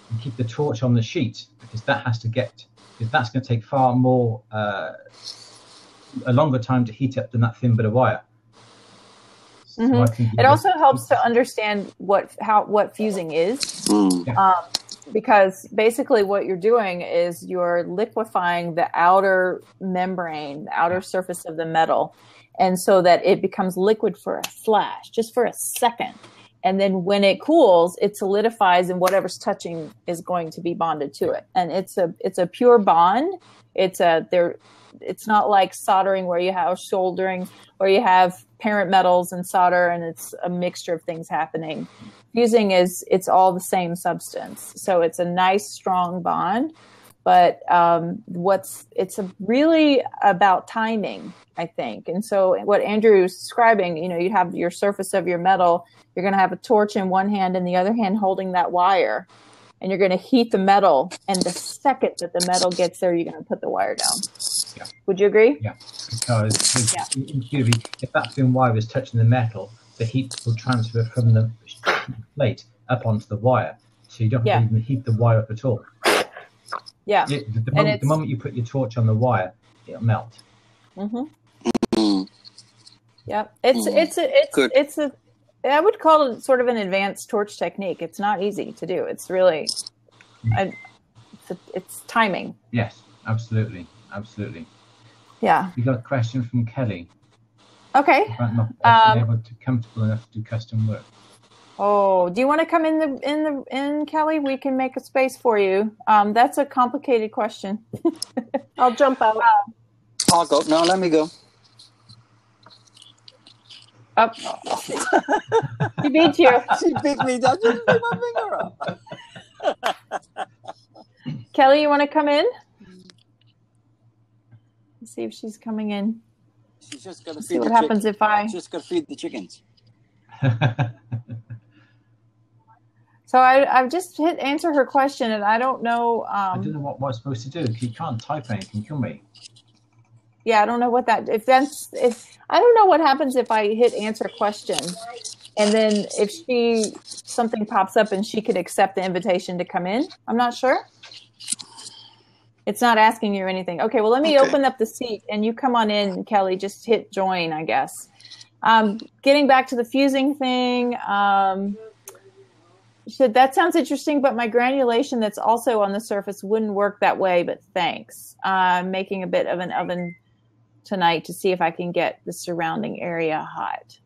and keep the torch on the sheet because that's going to take far more, a longer time to heat up than that thin bit of wire. So it also helps to understand what fusing is. Because basically what you're doing is you're liquefying the outer membrane, the outer surface of the metal, and so that it becomes liquid for a flash, just for a second. And then when it cools, it solidifies, and whatever's touching is going to be bonded to it. And it's a pure bond. It's not like soldering where you have soldering, where you have parent metals and solder, and it's a mixture of things happening. Fusing it's all the same substance. So it's a nice, strong bond, but it's really about timing, I think. And so what Andrew is describing, you have your surface of your metal, you're going to have a torch in one hand and the other hand holding that wire. and you're going to heat the metal. And the second that the metal gets there, you're going to put the wire down. Yeah. Would you agree? Yeah, because in theory, if that thin wire is touching the metal, the heat will transfer from the plate up onto the wire. So you don't have to even heat the wire up at all. Yeah. The moment you put your torch on the wire, it'll melt. Mm-hmm. Yeah. It's a I would call it sort of an advanced torch technique. It's not easy to do. It's really it's timing. Yes, absolutely. Yeah. We got a question from Kelly. Okay. About not being able to comfortable enough to do custom work. Oh, do you want to come in, Kelly? We can make a space for you. That's a complicated question. I'll jump out. I'll go. No, let me go. Up. She beat you. She beat me. I just put my finger up. Kelly, you want to come in? Let's see if she's coming in. She's just going to see what happens if I. She's just going to feed the chickens. So I've just hit answer her question, and I don't know. I don't know what we're supposed to do. You can't type anything, can we? Yeah, I don't know what that. If I don't know what happens if I hit answer question, and then if something pops up and she could accept the invitation to come in. I'm not sure. It's not asking you anything. Okay, well let me open up the seat and you come on in, Kelly. Just hit join, I guess. Getting back to the fusing thing. She said, that sounds interesting, but my granulation that's also on the surface wouldn't work that way, but thanks. I'm making a bit of an oven tonight to see if I can get the surrounding area hot.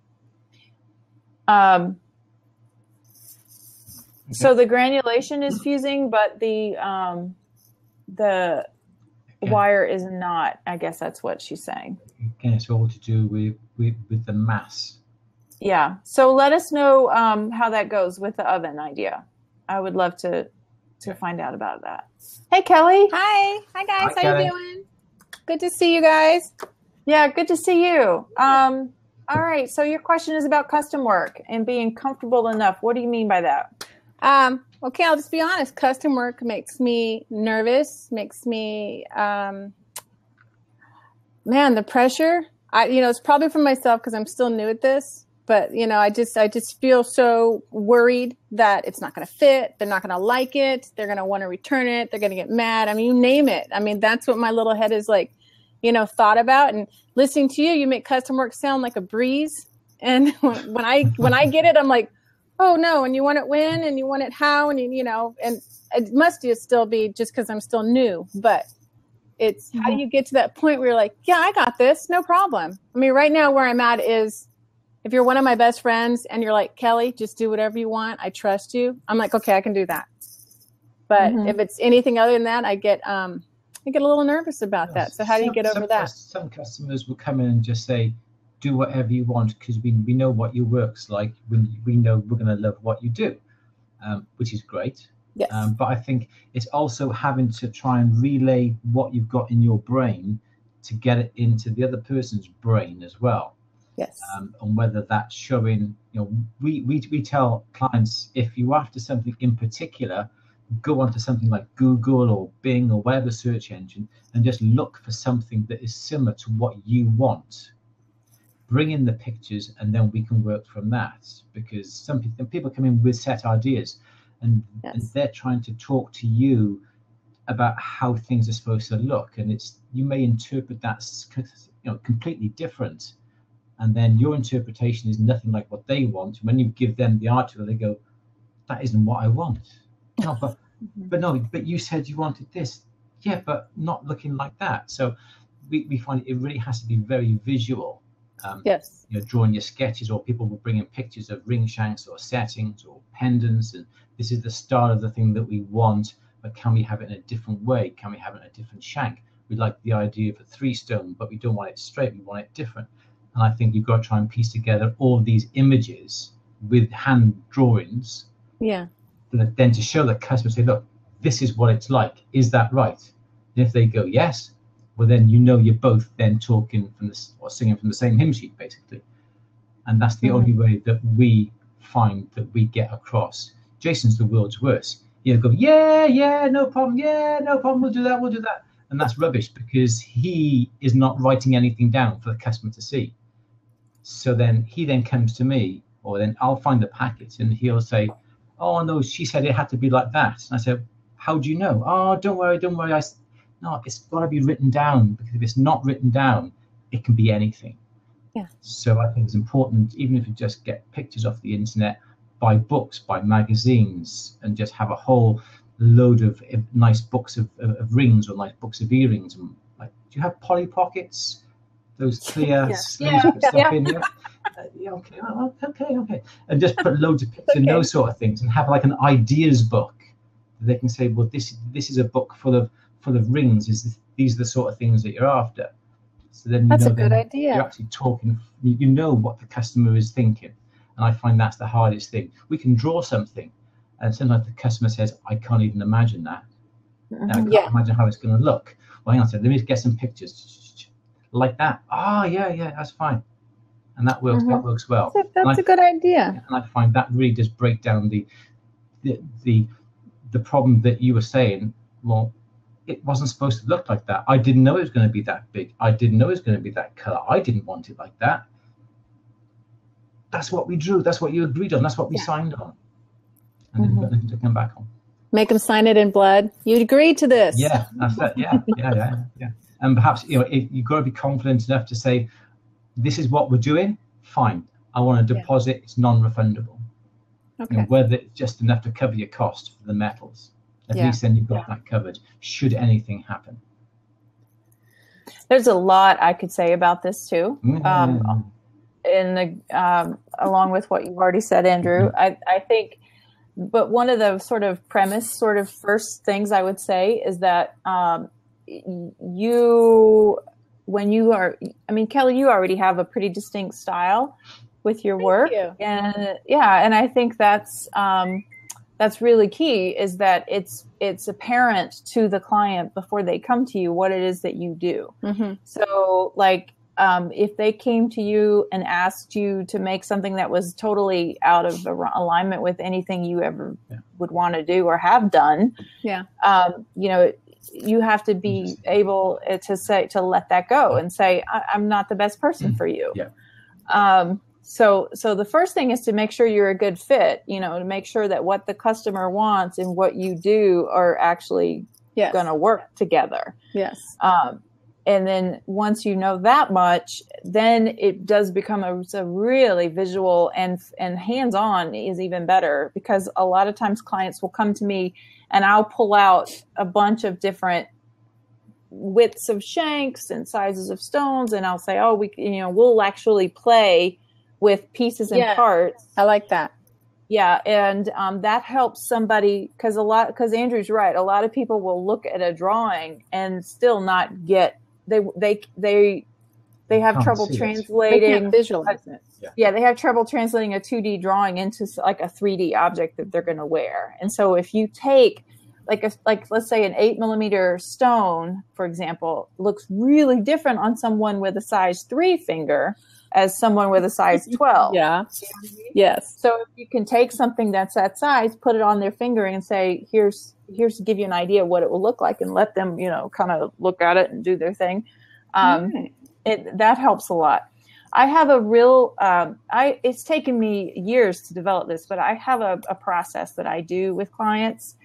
So the granulation is fusing, but the wire is not. I guess that's what she's saying. Again, it's all to do with the mass. Yeah. So let us know how that goes with the oven idea. I would love to find out about that. Hey, Kelly. Hi guys. Hi, how Kelly. you doing? Good to see you guys. Yeah, good to see you. All right. So your question is about custom work and being comfortable enough. What do you mean by that? Okay, I'll just be honest. Custom work makes me nervous. Makes me, the pressure. It's probably for myself because I'm still new at this. But, I just feel so worried that it's not going to fit. They're not going to like it. They're going to want to return it. They're going to get mad. I mean, you name it. I mean, that's what my little head is like, thought about. And listening to you make custom work sound like a breeze. And when I get it, I'm like, oh no. And you want it when, and you want it how, and and it must just still be just because I'm still new. But it's how do you get to that point where you're like, yeah, I got this. No problem. I mean, right now where I'm at is, if you're one of my best friends and you're like, Kelly, just do whatever you want. I trust you. I'm like, okay, I can do that. But if it's anything other than that, I get a little nervous about that. So how do you get over that? Some customers will come in and just say, do whatever you want because we know what your work's like. We know we're going to love what you do, which is great. Yes. But I think it's also having to try and relay what you've got in your brain to get it into the other person's brain as well. Yes. And whether that's showing, we tell clients, if you're after something in particular, go onto something like Google or Bing or whatever search engine and just look for something that is similar to what you want. Bring in the pictures and then we can work from that, because some people come in with set ideas and they're trying to talk to you about how things are supposed to look, and you may interpret that completely different. And then your interpretation is nothing like what they want. When you give them the article, they go, that isn't what I want. No, but you said you wanted this. Yeah, but not looking like that. So we find it really has to be very visual. Yes. Drawing your sketches, or people will bring in pictures of ring shanks or settings or pendants. And this is the start of the thing that we want, but can we have it in a different way? Can we have it in a different shank? We like the idea of a 3-stone, but we don't want it straight. We want it different. And I think you've got to try and piece together all these images with hand drawings. Yeah. Then to show the customer, say, look, this is what it's like. Is that right? And if they go, yes, well, then you're both then talking or singing from the same hymn sheet, basically. And that's the only way that we find that we get across. Jason's the world's worst. go, yeah, no problem, we'll do that. And that's rubbish, because he is not writing anything down for the customer to see. So then he comes to me, or then I'll find the packet, and he'll say, oh no, she said it had to be like that. And I said, how do you know? Oh, don't worry. No, it's got to be written down, because if it's not written down, it can be anything. Yeah. So I think it's important, even if you just get pictures off the internet, buy books, buy magazines, and just have a whole load of nice books of rings, or nice books of earrings. And like, do you have Polly Pockets? Those clear stuff in there. Okay. And just put loads of pictures and those sort of things, and have like an ideas book. They can say, well, this is a book full of rings. These are the sort of things that you're after. So then that's a good idea. You're actually talking. You know what the customer is thinking, and I find that's the hardest thing. We can draw something, and sometimes the customer says, I can't even imagine that. I can't imagine how it's going to look. Well, hang on a second, let me get some pictures like that. Yeah, that's fine. And that works. That works well. That's a good idea. And I find that really does break down the problem that you were saying. Well, it wasn't supposed to look like that. I didn't know it was going to be that big. I didn't know it was going to be that color. I didn't want it like that. That's what we drew. That's what you agreed on. That's what we signed on. And then you've got nothing to come back on. Make them sign it in blood. You agreed to this. Yeah, that's it. Yeah. And perhaps, if you've got to be confident enough to say, this is what we're doing. Fine. I want a deposit. It's non-refundable. Okay. Whether it's just enough to cover your cost for the metals. At least then you've got that covered, should anything happen. There's a lot I could say about this too. Along with what you've already said, Andrew, I think, but one of the sort of first things I would say is that Kelly, you already have a pretty distinct style with your work. Thank you. And I think that's really key, is that it's apparent to the client before they come to you what it is that you do. So like, if they came to you and asked you to make something that was totally out of alignment with anything you ever would want to do or have done, you have to be able to let that go and say, I'm not the best person for you. So the first thing is to make sure you're a good fit, to make sure that what the customer wants and what you do are actually going to work together. Yes. And then once you know that much, then it does become a really visual and hands-on is even better, because a lot of times clients will come to me and I'll pull out a bunch of different widths of shanks and sizes of stones, and I'll say, we'll actually play with pieces and parts. I like that. Yeah. And that helps somebody, because Andrew's right. A lot of people will look at a drawing and still not get, they have trouble translating. They can't visualize it. Yeah. They have trouble translating a 2D drawing into like a 3D object that they're going to wear. And so if you take let's say an 8mm stone, for example, looks really different on someone with a size 3 finger as someone with a size 12. Yeah. Yes. So if you can take something that's that size, put it on their finger and say, here's to give you an idea of what it will look like, and let them, kind of look at it and do their thing. That helps a lot. I have a real, it's taken me years to develop this, but I have a process that I do with clients.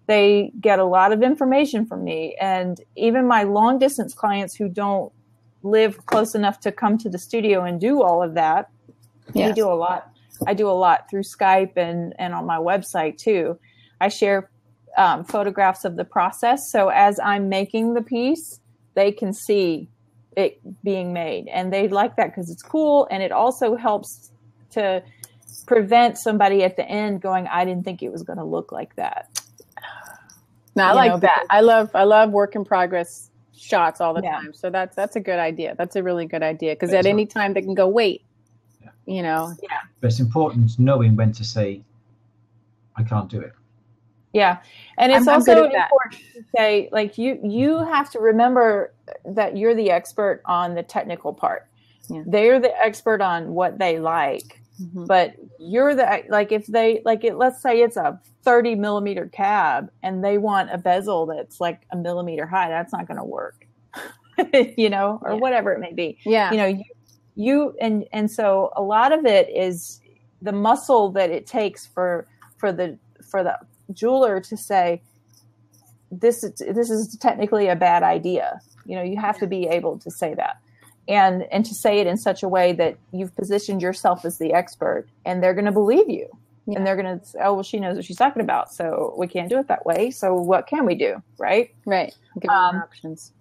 They get a lot of information from me, and even my long distance clients who don't live close enough to come to the studio and do all of that. We do a lot. I do a lot through Skype and on my website too. I share photographs of the process. So as I'm making the piece, they can see it being made, and they like that because it's cool. And it also helps to prevent somebody at the end going, I didn't think it was going to look like that. No, I like that. I love work in progress shots all the time. So that's a good idea. That's a really good idea, because at any time they can go, wait, But it's important knowing when to say, I can't do it. Yeah. And it's also important to say, like, you have to remember that you're the expert on the technical part. Yeah. They're the expert on what they like. but you're like, if they like it, let's say it's a 30 millimeter cab and they want a bezel that's like a millimeter high, that's not going to work, or whatever it may be. Yeah. And so a lot of it is the muscle that it takes for the jeweler to say, this is technically a bad idea. You have to be able to say that. And to say it in such a way that you've positioned yourself as the expert, and they're going to believe you. Yeah. And they're going to say, oh, well, she knows what she's talking about, so we can't do it that way. So what can we do? Right. Give them options.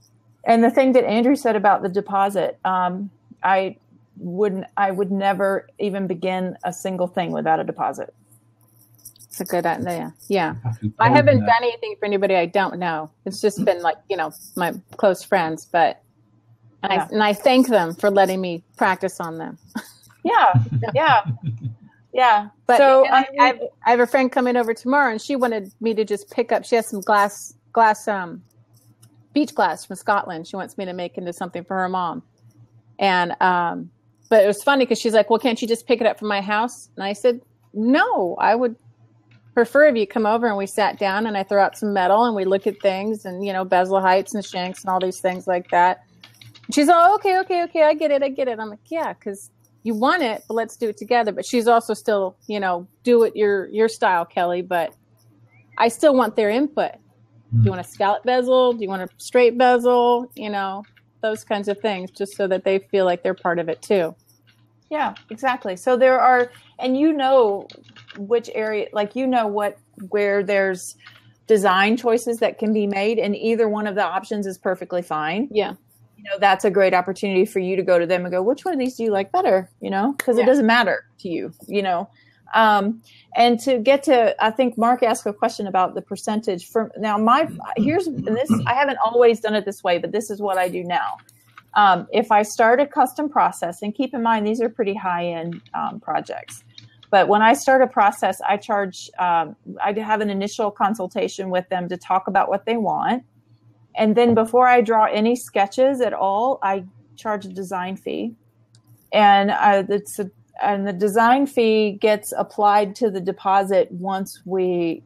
And the thing that Andrew said about the deposit, I would never even begin a single thing without a deposit. It's a good idea. Yeah. I haven't done anything for anybody I don't know. It's just been like, my close friends, but and I thank them for letting me practice on them. Yeah. But so I have a friend coming over tomorrow, and she wanted me to just pick up. She has some glass, beach glass from Scotland. She wants me to make into something for her mom. And but it was funny because she's like, "Well, can't you just pick it up from my house?" And I said, "No, I would prefer if you come over." And we sat down, and I threw out some metal, and we look at things, and bezel heights and shanks and all these things like that. She's all, okay, I get it. I'm like, yeah, because you want it, but let's do it together. But she's also still, do it your style, Kelly. But I still want their input. Do you want a scallop bezel? Do you want a straight bezel? Those kinds of things, just so that they feel like they're part of it too. Yeah, exactly. So there are, and which area, like where there's design choices that can be made, and either one of the options is perfectly fine. Yeah. That's a great opportunity for you to go to them and go, which one of these do you like better? Because it doesn't matter to you, and to get to, I think Mark asked a question about the percentage from now. I haven't always done it this way, but this is what I do now. If I start a custom process, and keep in mind, these are pretty high end projects, but when I start a process, I charge, I have an initial consultation with them to talk about what they want. And then before I draw any sketches at all, I charge a design fee, and the design fee gets applied to the deposit once we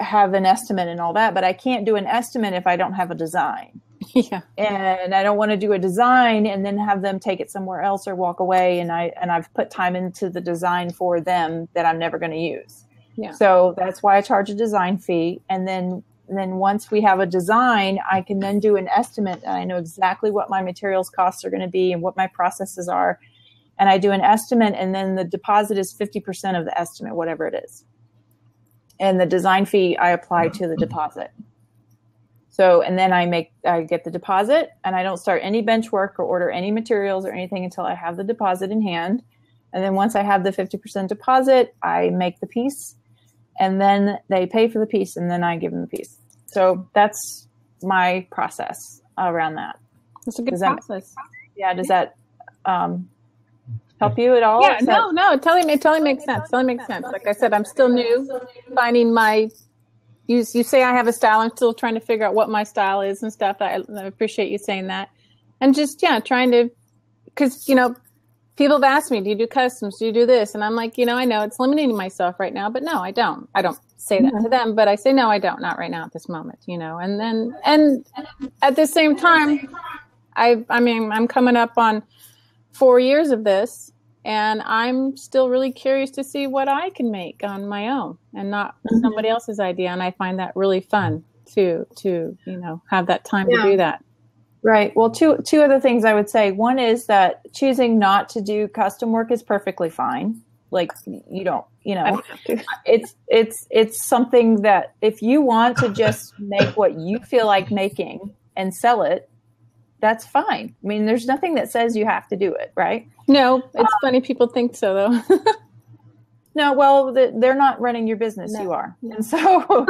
have an estimate and all that. But I can't do an estimate if I don't have a design. Yeah, and I don't want to do a design and then have them take it somewhere else or walk away. And I've put time into the design for them that I'm never going to use. Yeah. So that's why I charge a design fee, and then once we have a design, I can then do an estimate, and I know exactly what my materials costs are going to be and what my processes are. And I do an estimate, and then the deposit is 50% of the estimate, whatever it is. And the design fee I apply to the deposit. So, and then I get the deposit, and I don't start any bench work or order any materials or anything until I have the deposit in hand. And then once I have the 50% deposit, I make the piece. And then they pay for the piece, and then I give them the piece. So that's my process around that. That's a good process. Does that help you at all? Yeah, no, it totally makes sense. Like I said, I'm still new, finding my. You say I have a style. I'm still trying to figure out what my style is and stuff. I appreciate you saying that, and just trying to, because people have asked me, do you do customs? Do you do this? And I'm like, I know it's limiting myself right now, but no, I don't. I don't say that to them, but I say, no, I don't. Not right now at this moment, and then, and at the same time, I'm coming up on 4 years of this, and I'm still really curious to see what I can make on my own and not somebody else's idea. And I find that really fun to have that time to do that. Right. Well, two other things I would say. One is that choosing not to do custom work is perfectly fine. Like you don't, it's something that if you want to just make what you feel like making and sell it, that's fine. I mean, there's nothing that says you have to do it, right? No, it's funny people think so though. No, well, they're not running your business. No. You are. No. And so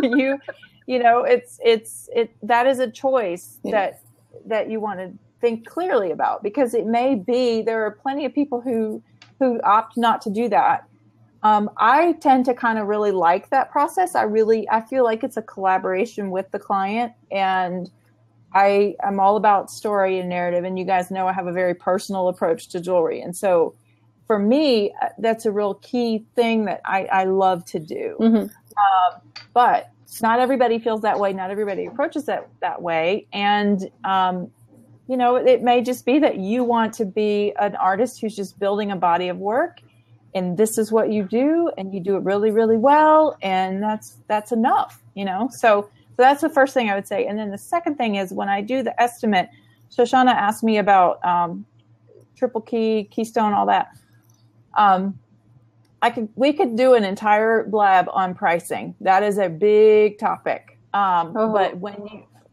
that is a choice that you want to think clearly about, because it may be there are plenty of people who opt not to do that. I tend to kind of really like that process. I feel like it's a collaboration with the client, and I'm all about story and narrative. And you guys know I have a very personal approach to jewelry. And so for me, that's a real key thing that I love to do. But not everybody feels that way. Not everybody approaches that way. And, you know, it may just be that you want to be an artist who's just building a body of work, and this is what you do, and you do it really, really well. And that's enough, you know? So that's the first thing I would say. And then the second thing is when I do the estimate, Shoshana asked me about, triple key, keystone, all that. We could do an entire blab on pricing. That is a big topic. But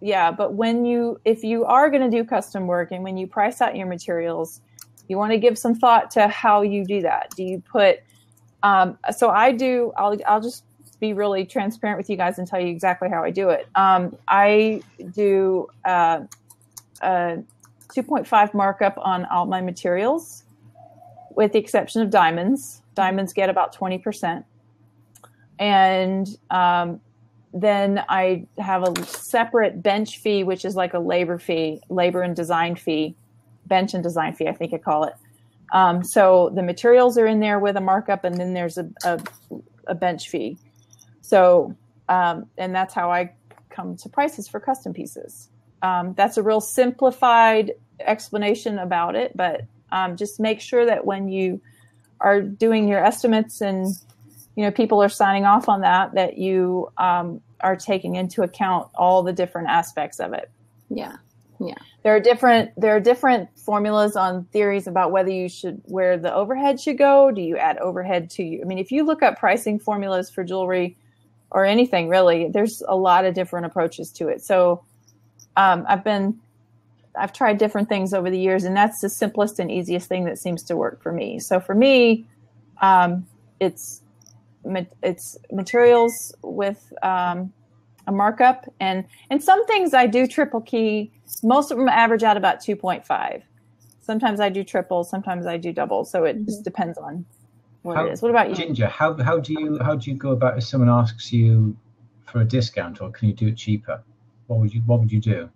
if you are going to do custom work and when you price out your materials, you want to give some thought to how you do that. Do you put, I'll just be really transparent with you guys and tell you exactly how I do it. I do, 2.5 markup on all my materials, with the exception of diamonds. Diamonds get about 20%. And then I have a separate bench fee, which is like a labor and design fee, bench and design fee, I think I call it. So the materials are in there with a markup, and then there's a bench fee. So, and that's how I come to prices for custom pieces. That's a real simplified explanation about it, but just make sure that when you are doing your estimates and, you know, people are signing off on that you are taking into account all the different aspects of it. Yeah. Yeah. There are different formulas on theories about where the overhead should go. Do you add overhead to, I mean, if you look up pricing formulas for jewelry or anything really, there's a lot of different approaches to it. So I've tried different things over the years, and that's the simplest and easiest thing that seems to work for me. So for me, it's materials with a markup, and some things I do triple key. Most of them average out about 2.5. Sometimes I do triple, sometimes I do double. So it just depends on what it is. What about you, Ginger? How do you go about if someone asks you for a discount, or can you do it cheaper? What would you do?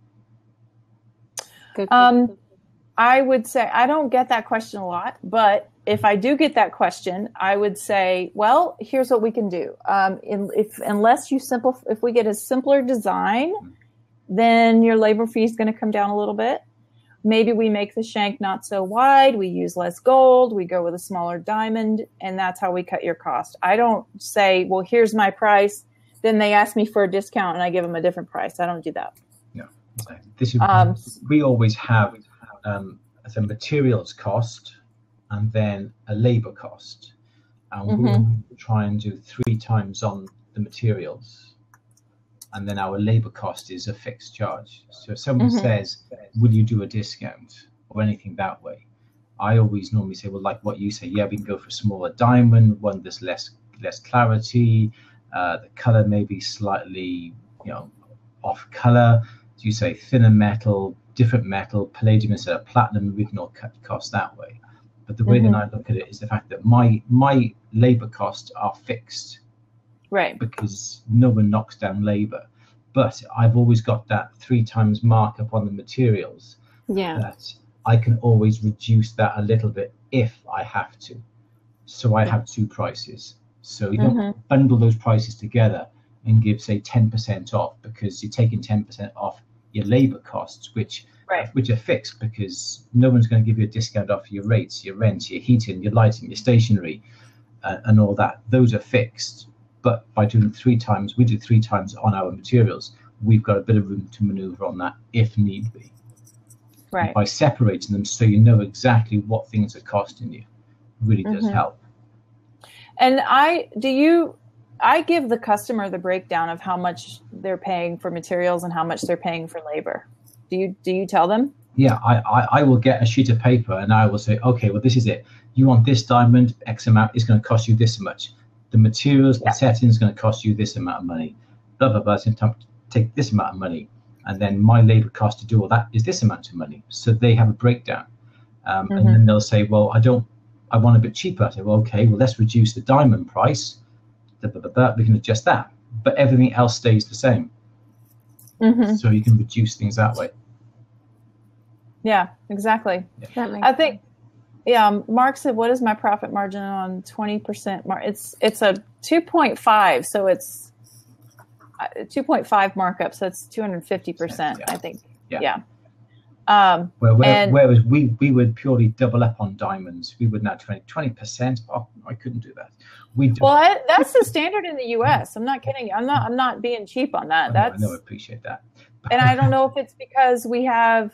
I would say I don't get that question a lot, but if I do get that question, I would say, well, here's what we can do. If we get a simpler design, then your labor fee is going to come down a little bit. Maybe we make the shank not so wide. We use less gold. We go with a smaller diamond, and that's how we cut your cost. I don't say, well, here's my price. Then they ask me for a discount and I give them a different price. I don't do that. No, we always have as a materials cost and then a labor cost. And we'll try and do 3 times on the materials. And then our labor cost is a fixed charge. So if someone says, will you do a discount or anything that way? I always normally say, well, like what you say, yeah, we can go for a smaller diamond, one that's less clarity. The color may be slightly, off color. So you say thinner metal, different metal, palladium instead of platinum, we can all cut costs that way. But the way that I look at it is the fact that my labor costs are fixed. Right. Because no one knocks down labor. But I've always got that 3 times markup on the materials. Yeah. That I can always reduce that a little bit if I have to. So I have 2 prices. So you don't bundle those prices together and give, say, 10% off, because you're taking 10% off your labor costs, which are fixed, because no one's going to give you a discount off your rates, your rent, your heating, your lighting, your stationery, and all that. Those are fixed. But by doing 3 times, we do 3 times on our materials, we've got a bit of room to maneuver on that if need be. Right. And by separating them so you know exactly what things are costing you, really does help. And I give the customer the breakdown of how much they're paying for materials and how much they're paying for labor. Do you tell them? Yeah, I will get a sheet of paper and I will say, okay, well, this is it. You want this diamond, X amount, is going to cost you this much. The materials, the setting is going to cost you this amount of money. Blah, blah, blah. It's going to take this amount of money. And then my labor cost to do all that is this amount of money. So they have a breakdown. And then they'll say, well, I want a bit cheaper. I say, well, okay, well, let's reduce the diamond price. Blah, blah, blah, blah. We can adjust that. But everything else stays the same. So you can reduce things that way. Yeah, exactly. Yeah. I think Yeah, Mark said, "What is my profit margin on 20%?" It's a 2.5, so it's 2.5 markup, so it's 250%, I think. Yeah. Whereas we would purely double up on diamonds. We would now 20%. Oh, I couldn't do that. Well, that's the standard in the U.S. I'm not kidding. I'm not being cheap on that. I know, I appreciate that. And I don't know if it's because we have.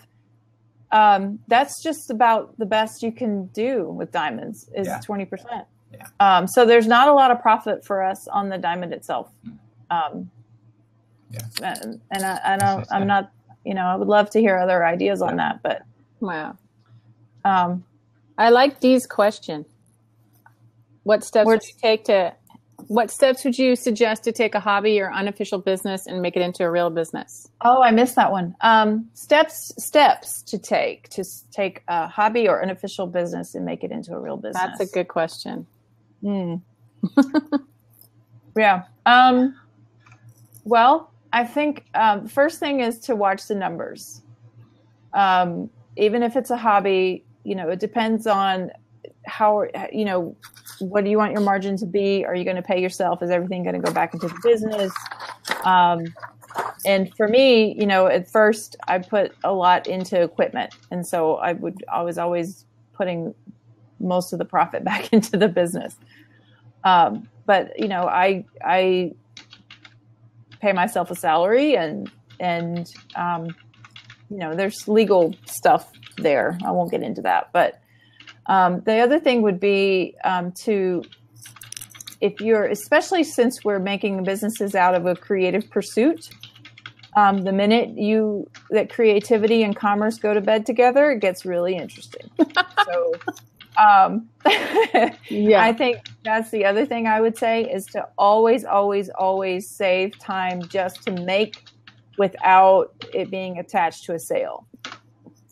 That's just about the best you can do with diamonds is 20%. Yeah. So there's not a lot of profit for us on the diamond itself. And I'm not. I would love to hear other ideas on that, but wow. I like Dee's question. What steps would you suggest to take a hobby or unofficial business and make it into a real business? Oh, I missed that one. Steps to take a hobby or unofficial business and make it into a real business. That's a good question. Yeah. Well, I think the first thing is to watch the numbers. Even if it's a hobby, it depends on how, what do you want your margin to be? Are you going to pay yourself? Is everything going to go back into the business? And for me, at first I put a lot into equipment. And so I was always putting most of the profit back into the business. But, I pay myself a salary and there's legal stuff there. I won't get into that, but the other thing would be especially since we're making businesses out of a creative pursuit, the minute that creativity and commerce go to bed together, it gets really interesting. So I think that's the other thing I would say is to always, always, always save time just to make without it being attached to a sale.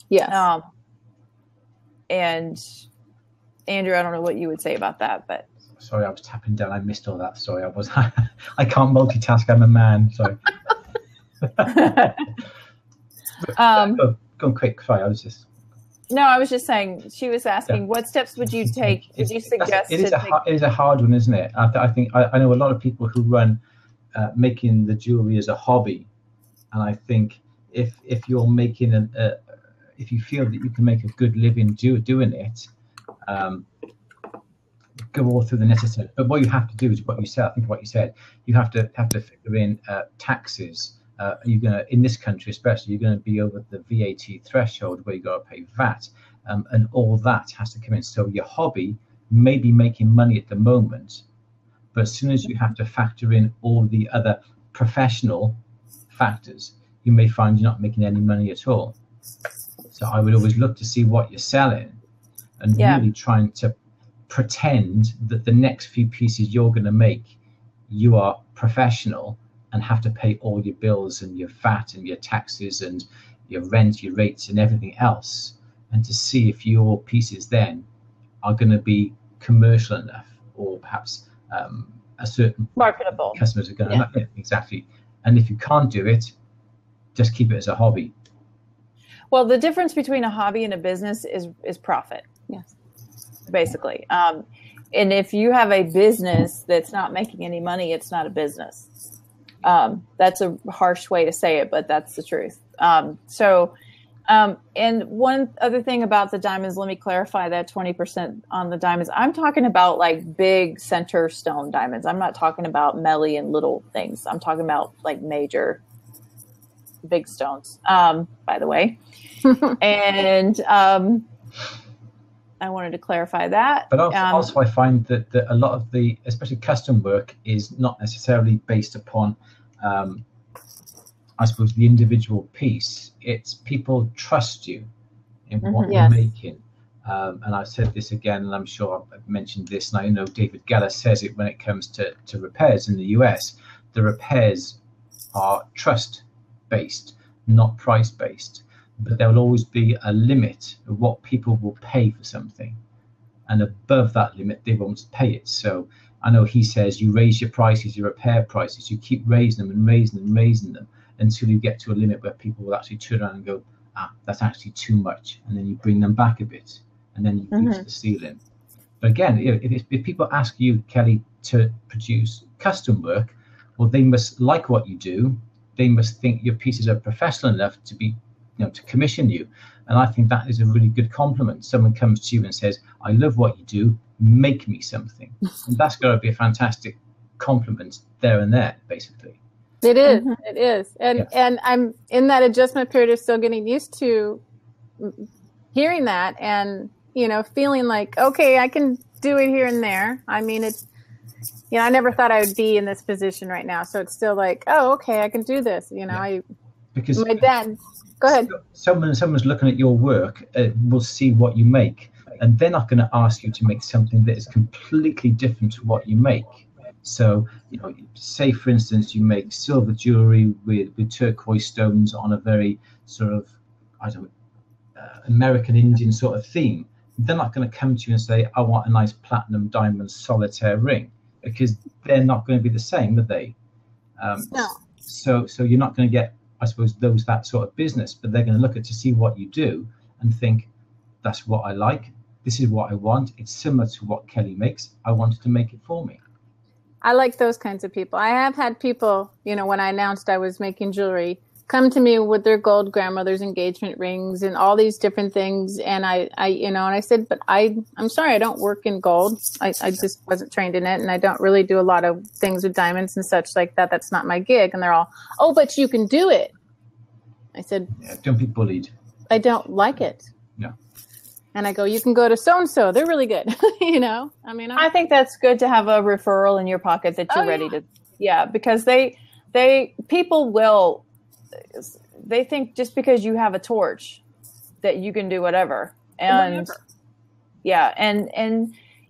Yes. And Andrew, I don't know what you would say about that, but sorry, I was tapping down. I missed all that. Sorry, I can't multitask. I'm a man. Sorry. Go quick. Sorry, I was just saying, she was asking, what steps would you take? Would you suggest? It is a hard one, isn't it? I think I know a lot of people who run making the jewelry as a hobby, and I think if you're making if you feel that you can make a good living doing it, go all through the necessary. But what you have to do is what you said. I think what you said. You have to figure in taxes. You're gonna, in this country especially, you're going to be over the VAT threshold where you got to pay VAT, and all that has to come in. So your hobby may be making money at the moment, but as soon as you have to factor in all the other professional factors, you may find you're not making any money at all. So I would always look to see what you're selling and really trying to pretend that the next few pieces you're going to make, you are professional and have to pay all your bills and your VAT and your taxes and your rent, your rates and everything else, and to see if your pieces then are going to be commercial enough, or perhaps a certain marketable customers are going to exactly. And if you can't do it, just keep it as a hobby. Well, the difference between a hobby and a business is profit. Yes, basically. And if you have a business that's not making any money, it's not a business. That's a harsh way to say it, but that's the truth. And one other thing about the diamonds, let me clarify that 20% on the diamonds. I'm talking about like big center stone diamonds. I'm not talking about melly and little things. I'm talking about like major big stones, by the way. And I wanted to clarify that. But also I find that a lot of the, especially custom work, is not necessarily based upon, I suppose, the individual piece. It's people trust you in what you're making. And I've said this again, and I'm sure I've mentioned this, and I know David Geller says it when it comes to repairs in the US. The repairs are trust-based, not price-based. But there will always be a limit of what people will pay for something. And above that limit, they won't pay it. So I know he says you raise your prices, your repair prices, you keep raising them and raising them and raising them until you get to a limit where people will actually turn around and go, that's actually too much. And then you bring them back a bit and then you glue to the ceiling. But again, if people ask you, Kelly, to produce custom work, well, they must like what you do. They must think your pieces are professional enough to be, to commission you. And I think that is a really good compliment. Someone comes to you and says, I love what you do, make me something. And that's got to be a fantastic compliment there and there, basically. It is. It is. And I'm in that adjustment period of still getting used to hearing that and, feeling like, okay, I can do it here and there. I mean, it's, I never thought I would be in this position right now. So it's still like, oh, okay, I can do this. Because my dad, go ahead. Someone's looking at your work, will see what you make, and they're not going to ask you to make something that is completely different to what you make. So, say for instance, you make silver jewelry with turquoise stones on a very sort of, American Indian sort of theme. They're not going to come to you and say, I want a nice platinum diamond solitaire ring, because they're not going to be the same, are they? No. So you're not going to get, I suppose, that sort of business, but they're going to look at to see what you do and think, that's what I like. This is what I want. It's similar to what Kelly makes. I wanted to make it for me. I like those kinds of people. I have had people, when I announced I was making jewelry, come to me with their gold grandmother's engagement rings and all these different things. And I said, but I'm sorry, I don't work in gold. I just wasn't trained in it. And I don't really do a lot of things with diamonds and such like that. That's not my gig. And they're all, oh, but you can do it. I said, don't be bullied. I don't like it. No. And I go, you can go to so-and-so. They're really good. I think that's good to have a referral in your pocket that you're ready to. Yeah. Because people will, they think just because you have a torch that you can do whatever. And and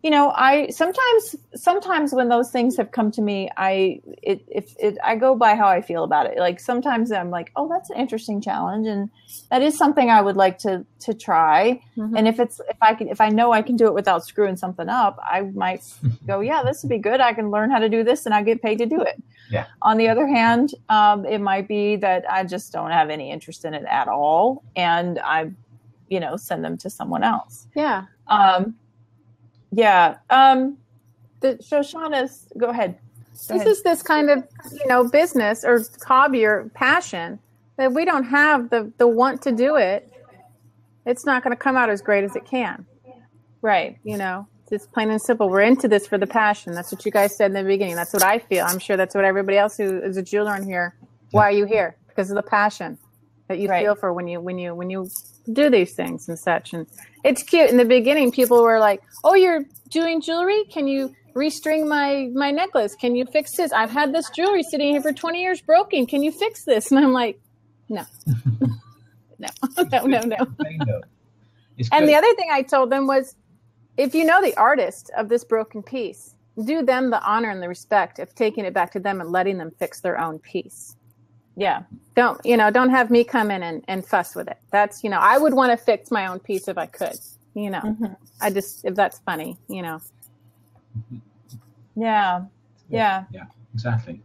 I sometimes when those things have come to me, I go by how I feel about it. Like sometimes I'm like, oh, that's an interesting challenge, and that is something I would like to try. And if I know I can do it without screwing something up, I might go, yeah, this would be good. I can learn how to do this, and I get paid to do it. Yeah. On the other hand, it might be that I just don't have any interest in it at all, and I, send them to someone else. Yeah. Shoshana's, go ahead. This is this kind of, business or hobby or passion that we don't have the want to do it. It's not going to come out as great as it can. Right. It's plain and simple. We're into this for the passion. That's what you guys said in the beginning. That's what I feel. I'm sure that's what everybody else who is a jeweler in here. Why are you here? Because of the passion that you feel for when you do these things and such. And it's cute. In the beginning, people were like, oh, you're doing jewelry? Can you restring my necklace? Can you fix this? I've had this jewelry sitting here for 20 years broken. Can you fix this? And I'm like, no. No. And the other thing I told them was, if you know the artist of this broken piece, do them the honor and the respect of taking it back to them and letting them fix their own piece. Yeah. Don't have me come in and fuss with it. That's, I would want to fix my own piece if I could, if that's funny, Yeah. Yeah, exactly.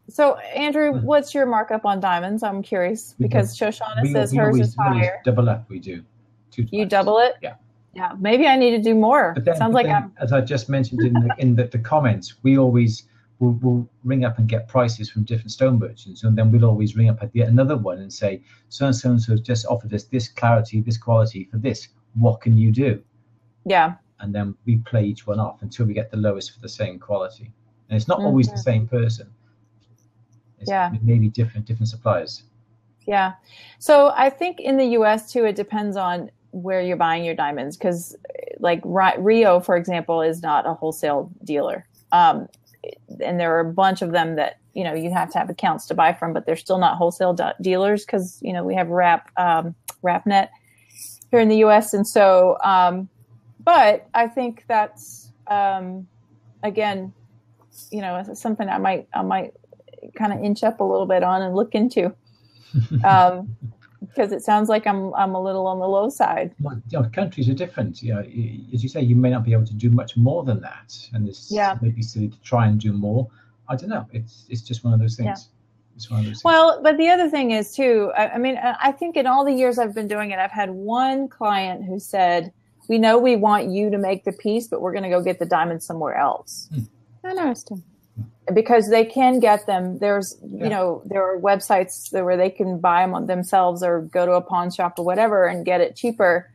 So, Andrew, what's your markup on diamonds? I'm curious because Shoshana says hers is higher. Double up, we do. 2 times. You double it? Yeah. Yeah, maybe I need to do more. Sounds like I'm. As I just mentioned in the comments, we always will ring up and get prices from different stone merchants, and then we'll always ring up at another one and say, so and so has just offered us this clarity, this quality for this. What can you do? Yeah. And then we play each one off until we get the lowest for the same quality. And it's not always the same person. It's maybe different suppliers. Yeah. So I think in the U.S. too, it depends on where you're buying your diamonds, because like Rio, for example, is not a wholesale dealer. And there are a bunch of them that, you have to have accounts to buy from, but they're still not wholesale dealers because, we have RapNet here in the U.S. And so, but I think that's, again, something I might kind of inch up a little bit on and look into. Because it sounds like I'm a little on the low side. Well, countries are different. As you say, you may not be able to do much more than that, and it's maybe silly to try and do more. I don't know. It's just one of those things. Yeah. It's one of those things. Well, but the other thing is too. I mean, I think in all the years I've been doing it, I've had one client who said, we know we want you to make the piece, but we're going to go get the diamond somewhere else. Interesting. Because they can get them. There's, you know, there are websites where they can buy them on themselves or go to a pawn shop or whatever and get it cheaper.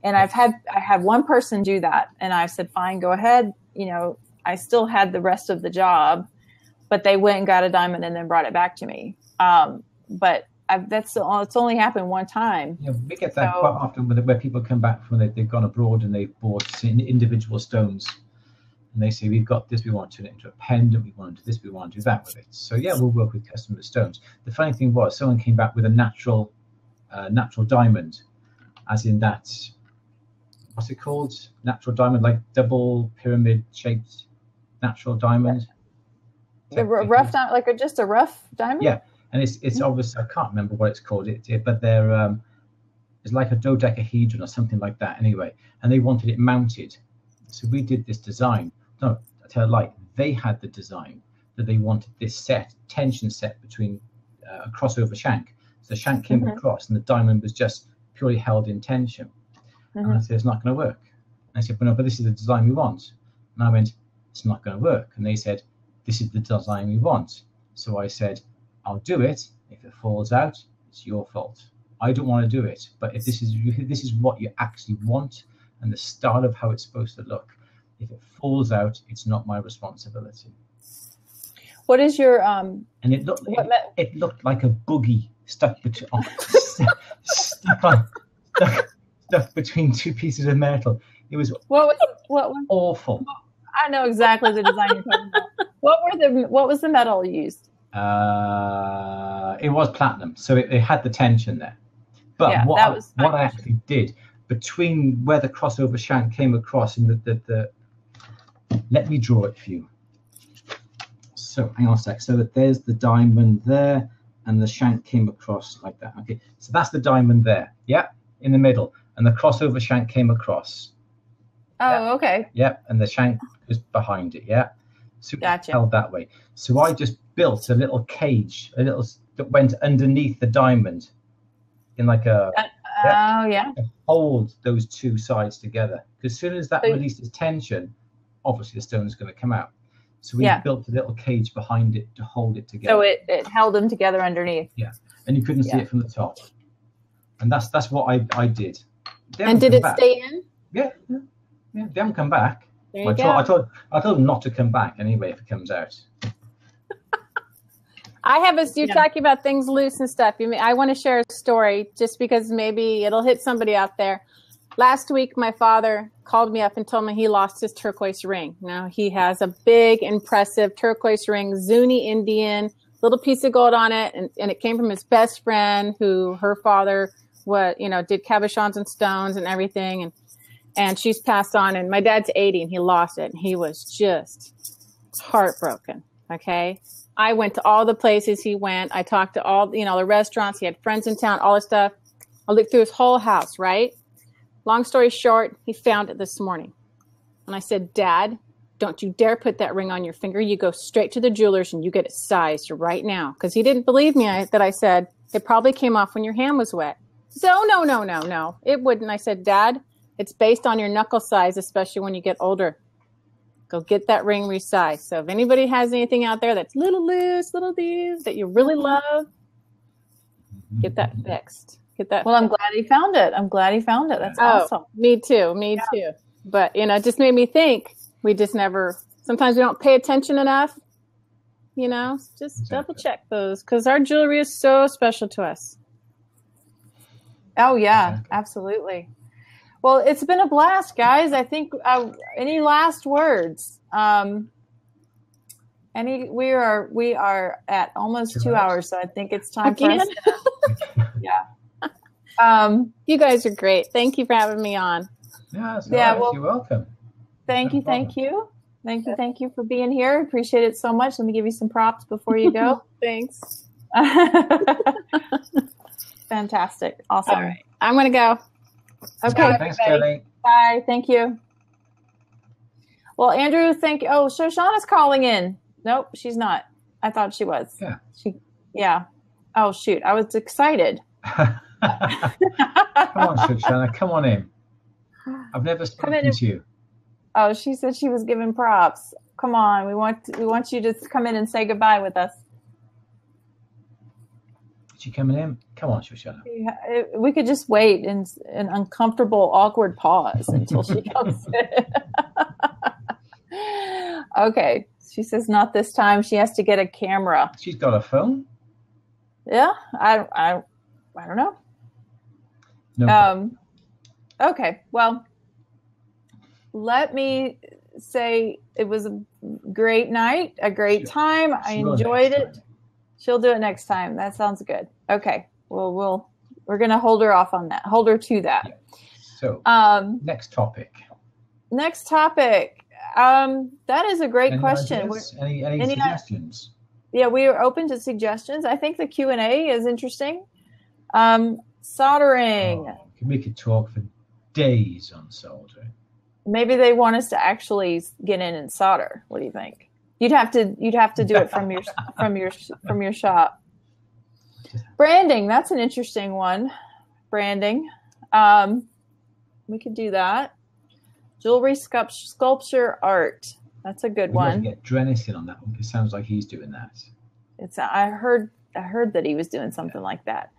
And I had one person do that, and I said, fine, go ahead. You know, I still had the rest of the job, but they went and got a diamond and then brought it back to me. But it's only happened one time. Yeah, we get that quite often where people come back from they've gone abroad and they've bought individual stones, and they say, we've got this, we want to turn it into a pendant, we want to do this, we want to do that with it. So yeah, we'll work with custom stones. The funny thing was, someone came back with a natural diamond, as in that, what's it called? Natural diamond, like double pyramid shaped natural diamond. The rough diamond, like just a rough diamond? Yeah. And it's obvious, I can't remember what it's called, but they're it's like a dodecahedron or something like that anyway. And they wanted it mounted. So we did this design. No, I tell a lie, they had the design that they wanted this tension set between a crossover shank. So the shank came across and the diamond was just purely held in tension. And I said, it's not going to work. And I said, well, no, but this is the design we want. And I went, it's not going to work. And they said, this is the design we want. So I said, I'll do it. If it falls out, it's your fault. I don't want to do it. But if this is what you actually want and the start of how it's supposed to look, if it falls out, it's not my responsibility. What is your And it looked like a boogie stuck between two pieces of metal. It was what was awful. I know exactly the design you're talking about. What was the metal used? It was platinum, so it had the tension there. But what I actually did between where the crossover shank came across and the let me draw it for you. So hang on a sec. So that there's the diamond there, and the shank came across like that. Okay, so that's the diamond there. Yeah, in the middle, and the crossover shank came across. Oh, okay. Yeah, and the shank was behind it. Yeah, so gotcha. Held that way. So I just built a little cage, that went underneath the diamond, in like a hold those two sides together. Because as soon as that released its tension, obviously the stone is going to come out. So we built a little cage behind it to hold it together. So it held them together underneath. Yeah, and you couldn't see it from the top. And that's what I did. And did it stay in? Yeah. They haven't come back. There you go. I told them not to come back anyway if it comes out. You're talking about things loose and stuff. I want to share a story just because maybe it'll hit somebody out there. Last week, my father called me up and told me he lost his turquoise ring. Now, he has a big, impressive turquoise ring, Zuni Indian, little piece of gold on it. And it came from his best friend who her father did cabochons and stones and everything. And she's passed on. And my dad's 80 and he lost it. And he was just heartbroken. Okay. I went to all the places he went. I talked to all, the restaurants. He had friends in town, all this stuff. I looked through his whole house, right? Long story short, he found it this morning. And I said, Dad, don't you dare put that ring on your finger. You go straight to the jeweler's and you get it sized right now. Because he didn't believe me that I said, it probably came off when your hand was wet. So, no, it wouldn't. I said, Dad, it's based on your knuckle size, especially when you get older. Go get that ring resized. So if anybody has anything out there that's little loose, little these that you really love, get that fixed. Well, I'm glad he found it. That's awesome. Me too. But, it just made me think we just sometimes we don't pay attention enough, just double check those because our jewelry is so special to us. Oh, yeah, absolutely. Well, it's been a blast, guys. I think any last words? We are at almost 2 hours, so I think it's time for us to, you guys are great. Thank you for having me on. Well, you're welcome. Thank you for being here. Appreciate it so much. Let me give you some props before you go. Thanks. Fantastic. Awesome. All right. I'm going to go. Okay. Thanks, Kelly. Bye. Thank you. Well, Andrew, thank you. Oh, Shoshana's calling in. Nope, she's not. I thought she was. Yeah. Oh, shoot. I was excited. Come on, Shoshana. Come on in. I've never spoken to you. Oh, she said she was giving props. Come on, we want you to come in and say goodbye with us. Is she coming in? Come on, Shoshana. We could just wait in an uncomfortable, awkward pause until she comes in. Okay. She says not this time. She has to get a camera. She's got a phone? Yeah. I don't know. No. Okay. Well, let me say it was a great night, a great time. I enjoyed it. She'll do it next time. That sounds good. Okay. Well, we're going to hold her off on that. Hold her to that. Yeah. So, next topic. Next topic. That is a great question. Any suggestions? Yeah, we are open to suggestions. I think the Q&A is interesting. Soldering. Oh, we could talk for days on soldering. Maybe they want us to actually get in and solder. What do you think? You'd have to do it from your shop. Branding, that's an interesting one. Branding. We could do that. Jewelry sculpture art. That's a good one. Get Drenis in on that one because it sounds like he's doing that. I heard that he was doing something like that.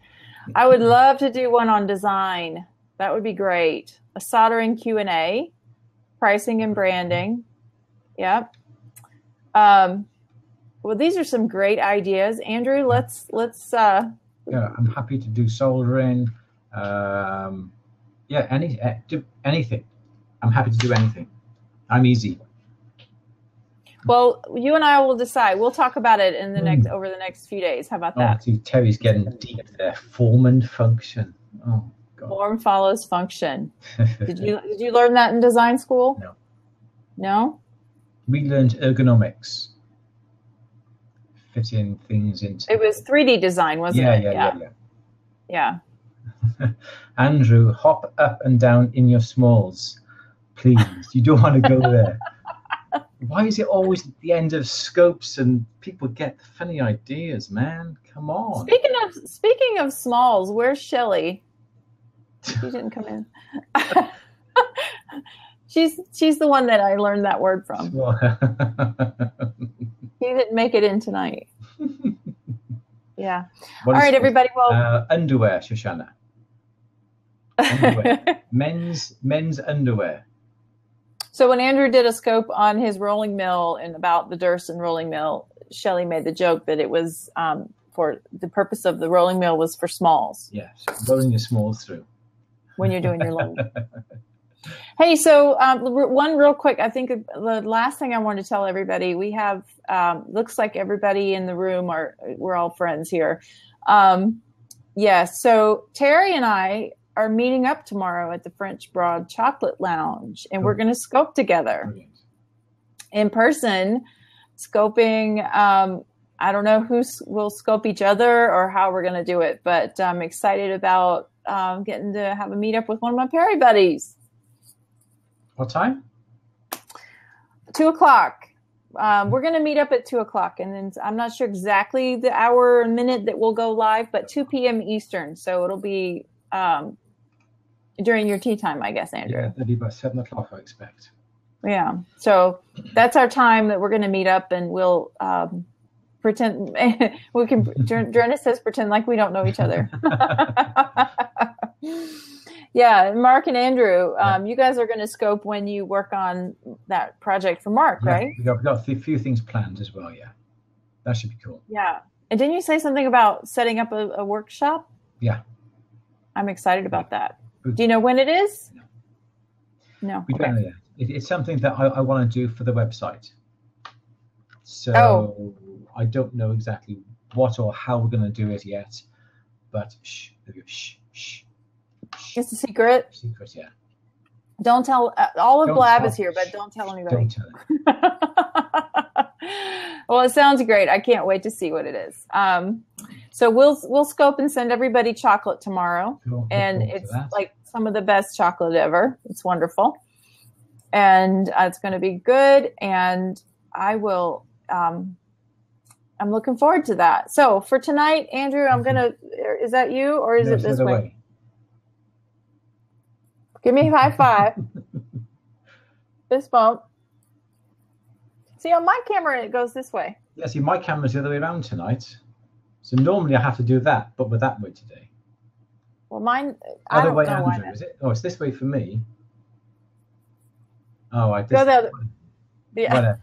I would love to do one on design. That would be great. A soldering Q&A, pricing and branding. Yep. Well, these are some great ideas. Andrew, let's yeah, I'm happy to do soldering. Anything. I'm happy to do anything. I'm easy. Well, you and I will decide. We'll talk about it in the over the next few days. How about that? See, Terry's getting deep there. Form and function. Oh God. Form follows function. Did you learn that in design school? No. No? We learned ergonomics. Fitting things into. It was 3D design, wasn't it? Yeah. Andrew, hop up and down in your smalls. Please, you don't want to go there. Why is it always at the end of scopes and people get funny ideas, man? Come on. Speaking of smalls, where's Shelly? She didn't come in. She's the one that I learned that word from. He didn't make it in tonight. Yeah. All right, everybody. Well, underwear, Shoshana. Underwear. men's underwear. So when Andrew did a scope on his rolling mill and about the Durson rolling mill, Shelley made the joke that it was for the purpose of the rolling mill was for smalls. Yes, rolling your smalls through. When you're doing your load. Hey, so one real quick, I think the last thing I want to tell everybody, we have, looks like everybody in the room we're all friends here. So Terry and I are meeting up tomorrow at the French Broad Chocolate Lounge, and we're going to scope together in person, scoping. I don't know who will scope each other or how we're going to do it, but I'm excited about getting to have a meetup with one of my Perry buddies. What time? 2:00. We're going to meet up at 2:00, and then I'm not sure exactly the hour and minute that we'll go live, but 2 p.m. Eastern. So it'll be during your tea time, I guess, Andrew. Yeah, it'll be about 7 o'clock, I expect. Yeah. So that's our time that we're going to meet up, and we'll pretend we can. Drenis says pretend like we don't know each other. Yeah, Mark and Andrew, you guys are going to scope when you work on that project for Mark, right? We've got a few things planned as well, yeah. That should be cool. Yeah. And didn't you say something about setting up a workshop? Yeah. I'm excited about that. Do you know when it is? No. We don't know yet. It's something that I want to do for the website. So I don't know exactly what or how we're going to do it yet, but shh. It's a secret. Secret, yeah. Don't tell. All of Blab is here, but don't tell anybody. Don't tell it. Well, it sounds great. I can't wait to see what it is. So we'll scope and send everybody chocolate tomorrow, and it's like some of the best chocolate ever. It's wonderful, and it's going to be good. And I will. I'm looking forward to that. So for tonight, Andrew, I'm gonna. Is that you or is it this way? Give me a high five. Fist bump. See, on my camera, it goes this way. Yeah, see, my camera's the other way around tonight. So normally I have to do that, but we're that way today. Well, mine, I Other don't way, know why. Andrew, is it? Oh, it's this way for me. Oh, I just... Go the other. Yeah. Whatever.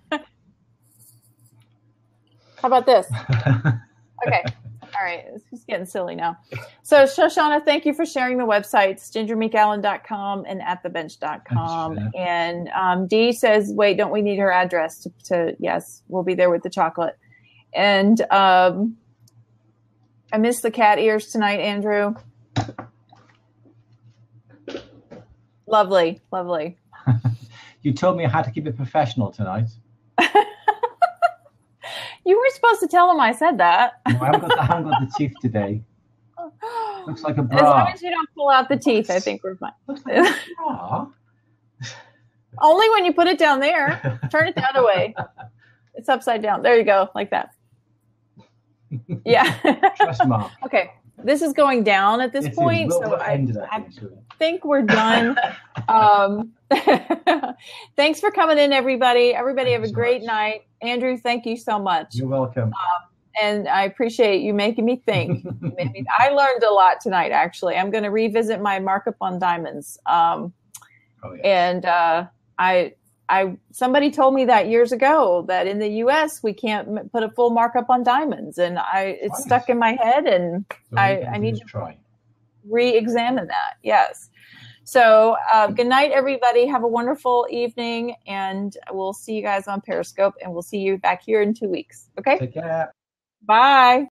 How about this? Okay. All right. It's just getting silly now. So, Shoshana, thank you for sharing the websites, gingermeekallen.com and atthebench.com. And Dee says, wait, don't we need her address to yes, we'll be there with the chocolate. And I missed the cat ears tonight, Andrew. Lovely, lovely. You told me I had to keep it professional tonight. You were supposed to tell him I said that. No, I haven't got the teeth today. Looks like a bra. As long as you don't pull out the teeth, I think we're fine. Looks like a bra. Only when you put it down there. Turn it the other way. It's upside down. There you go, like that. Yeah. Trust mark. Okay. This is going down at this point, so I think we're done. Thanks for coming in, everybody. Everybody have a great night. Andrew, thank you so much. You're welcome. And I appreciate you making me think. I learned a lot tonight, actually. I'm going to revisit my markup on diamonds. And somebody told me that years ago that in the U.S. we can't put a full markup on diamonds, and it's stuck in my head, and so I need to try re-examine that. Yes. So good night, everybody. Have a wonderful evening, and we'll see you guys on Periscope, and we'll see you back here in 2 weeks. Okay. Take care. Bye.